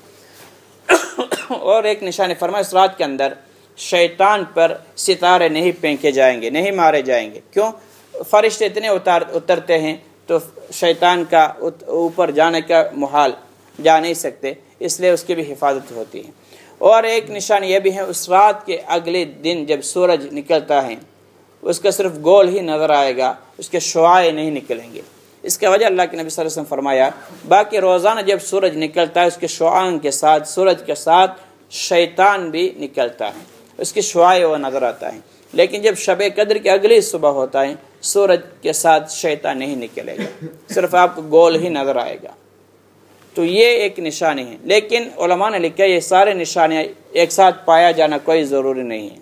और एक निशानी फरमाया इस रात के अंदर शैतान पर सितारे नहीं फेंके जाएंगे, नहीं मारे जाएंगे। क्यों? फरिश्ते इतने उतरते हैं तो शैतान का ऊपर जाने का मुहाल, जा नहीं सकते, इसलिए उसकी भी हिफाजत होती है। और एक निशानी यह भी है, उस रात के अगले दिन जब सूरज निकलता है उसका सिर्फ गोल ही नज़र आएगा, उसके शुआए नहीं निकलेंगे। इसका वजह अल्लाह के नबी सल्लल्लाहु अलैहि वसल्लम फरमाया, बाकी रोज़ाना जब सूरज निकलता है उसके शुआओं के साथ, सूरज के साथ शैतान भी निकलता है, उसकी शुआए वो नज़र आता है। लेकिन जब शब कद्र की अगली सुबह होता है, सूरज के साथ शैतान नहीं निकलेगा, सिर्फ आपको गोल ही नज़र आएगा। तो ये एक निशानी है। लेकिन उलमा ने लिखा ये सारे निशानियाँ एक साथ पाया जाना कोई ज़रूरी नहीं है,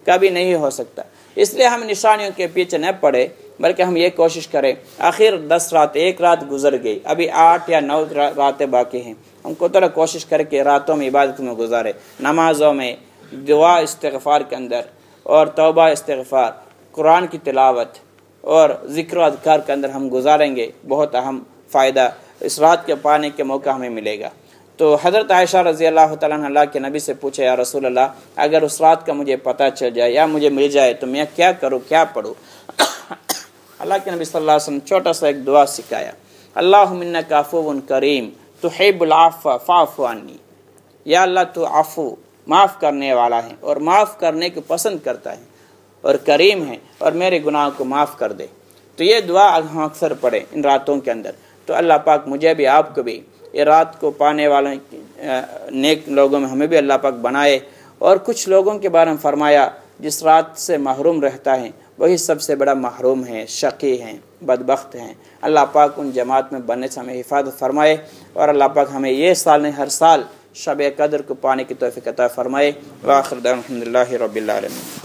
कभी नहीं हो सकता। इसलिए हम निशानियों के पीछे न पड़े, बल्कि हम ये कोशिश करें, आखिर 10 रात, एक रात गुजर गई, अभी 8 या 9 रातें बाकी हैं, हमको तरह कोशिश करें कि रातों में इबादत में गुजारे, नमाज़ों में, दुआ इस्तिग़फ़ार के अंदर, और तौबा इस्तिग़फ़ार, कुरान की तिलावत और ज़िक्र व अज़कार के अंदर हम गुजारेंगे। बहुत अहम फ़ायदा इस रात के पाने के मौका हमें मिलेगा। तो हज़रत आयशा रज़ी अल्लाह तआला अन्हा अल्लाह के नबी से पूछे, या रसूल अल्लाह, अगर उस रात का मुझे पता चल जाए या मुझे मिल जाए तो मैं क्या करूँ, क्या पढ़ूँ? अल्लाह के नबी सल्लल्लाहु अलैहि वसल्लम छोटा सा एक दुआ सिखाया, अल्लाहुम्मा इन्नका अफ़ुव्वुन करीम तुहिब्बुल अफ़्व फ़अफ़ु अन्नी। या अल्लाह तो आफ़ू, माफ़ करने वाला है और माफ़ करने को पसंद करता है, और करीम है और मेरे गुनाह को माफ़ कर दे। तो ये दुआ हम अक्सर पढ़ें इन रातों के अंदर, तो अल्लाह पाक मुझे भी, आपको भी, ये रात को पाने वाले नेक लोगों में हमें भी अल्लाह पाक बनाए। और कुछ लोगों के बारे में फरमाया, जिस रात से महरूम रहता है वही सबसे बड़ा महरूम है, शकी हैं, बदबख्त हैं। अल्लाह पाक उन जमात में बनने से हमें हिफाजत फरमाए, और अल्लाह पाक हमें ये साल नहीं हर साल शब कद्र को पाने की तौफीक अता फरमाए। व आखिर दाअवाना अल्हम्दुलिल्लाहि रब्बिल आलमीन।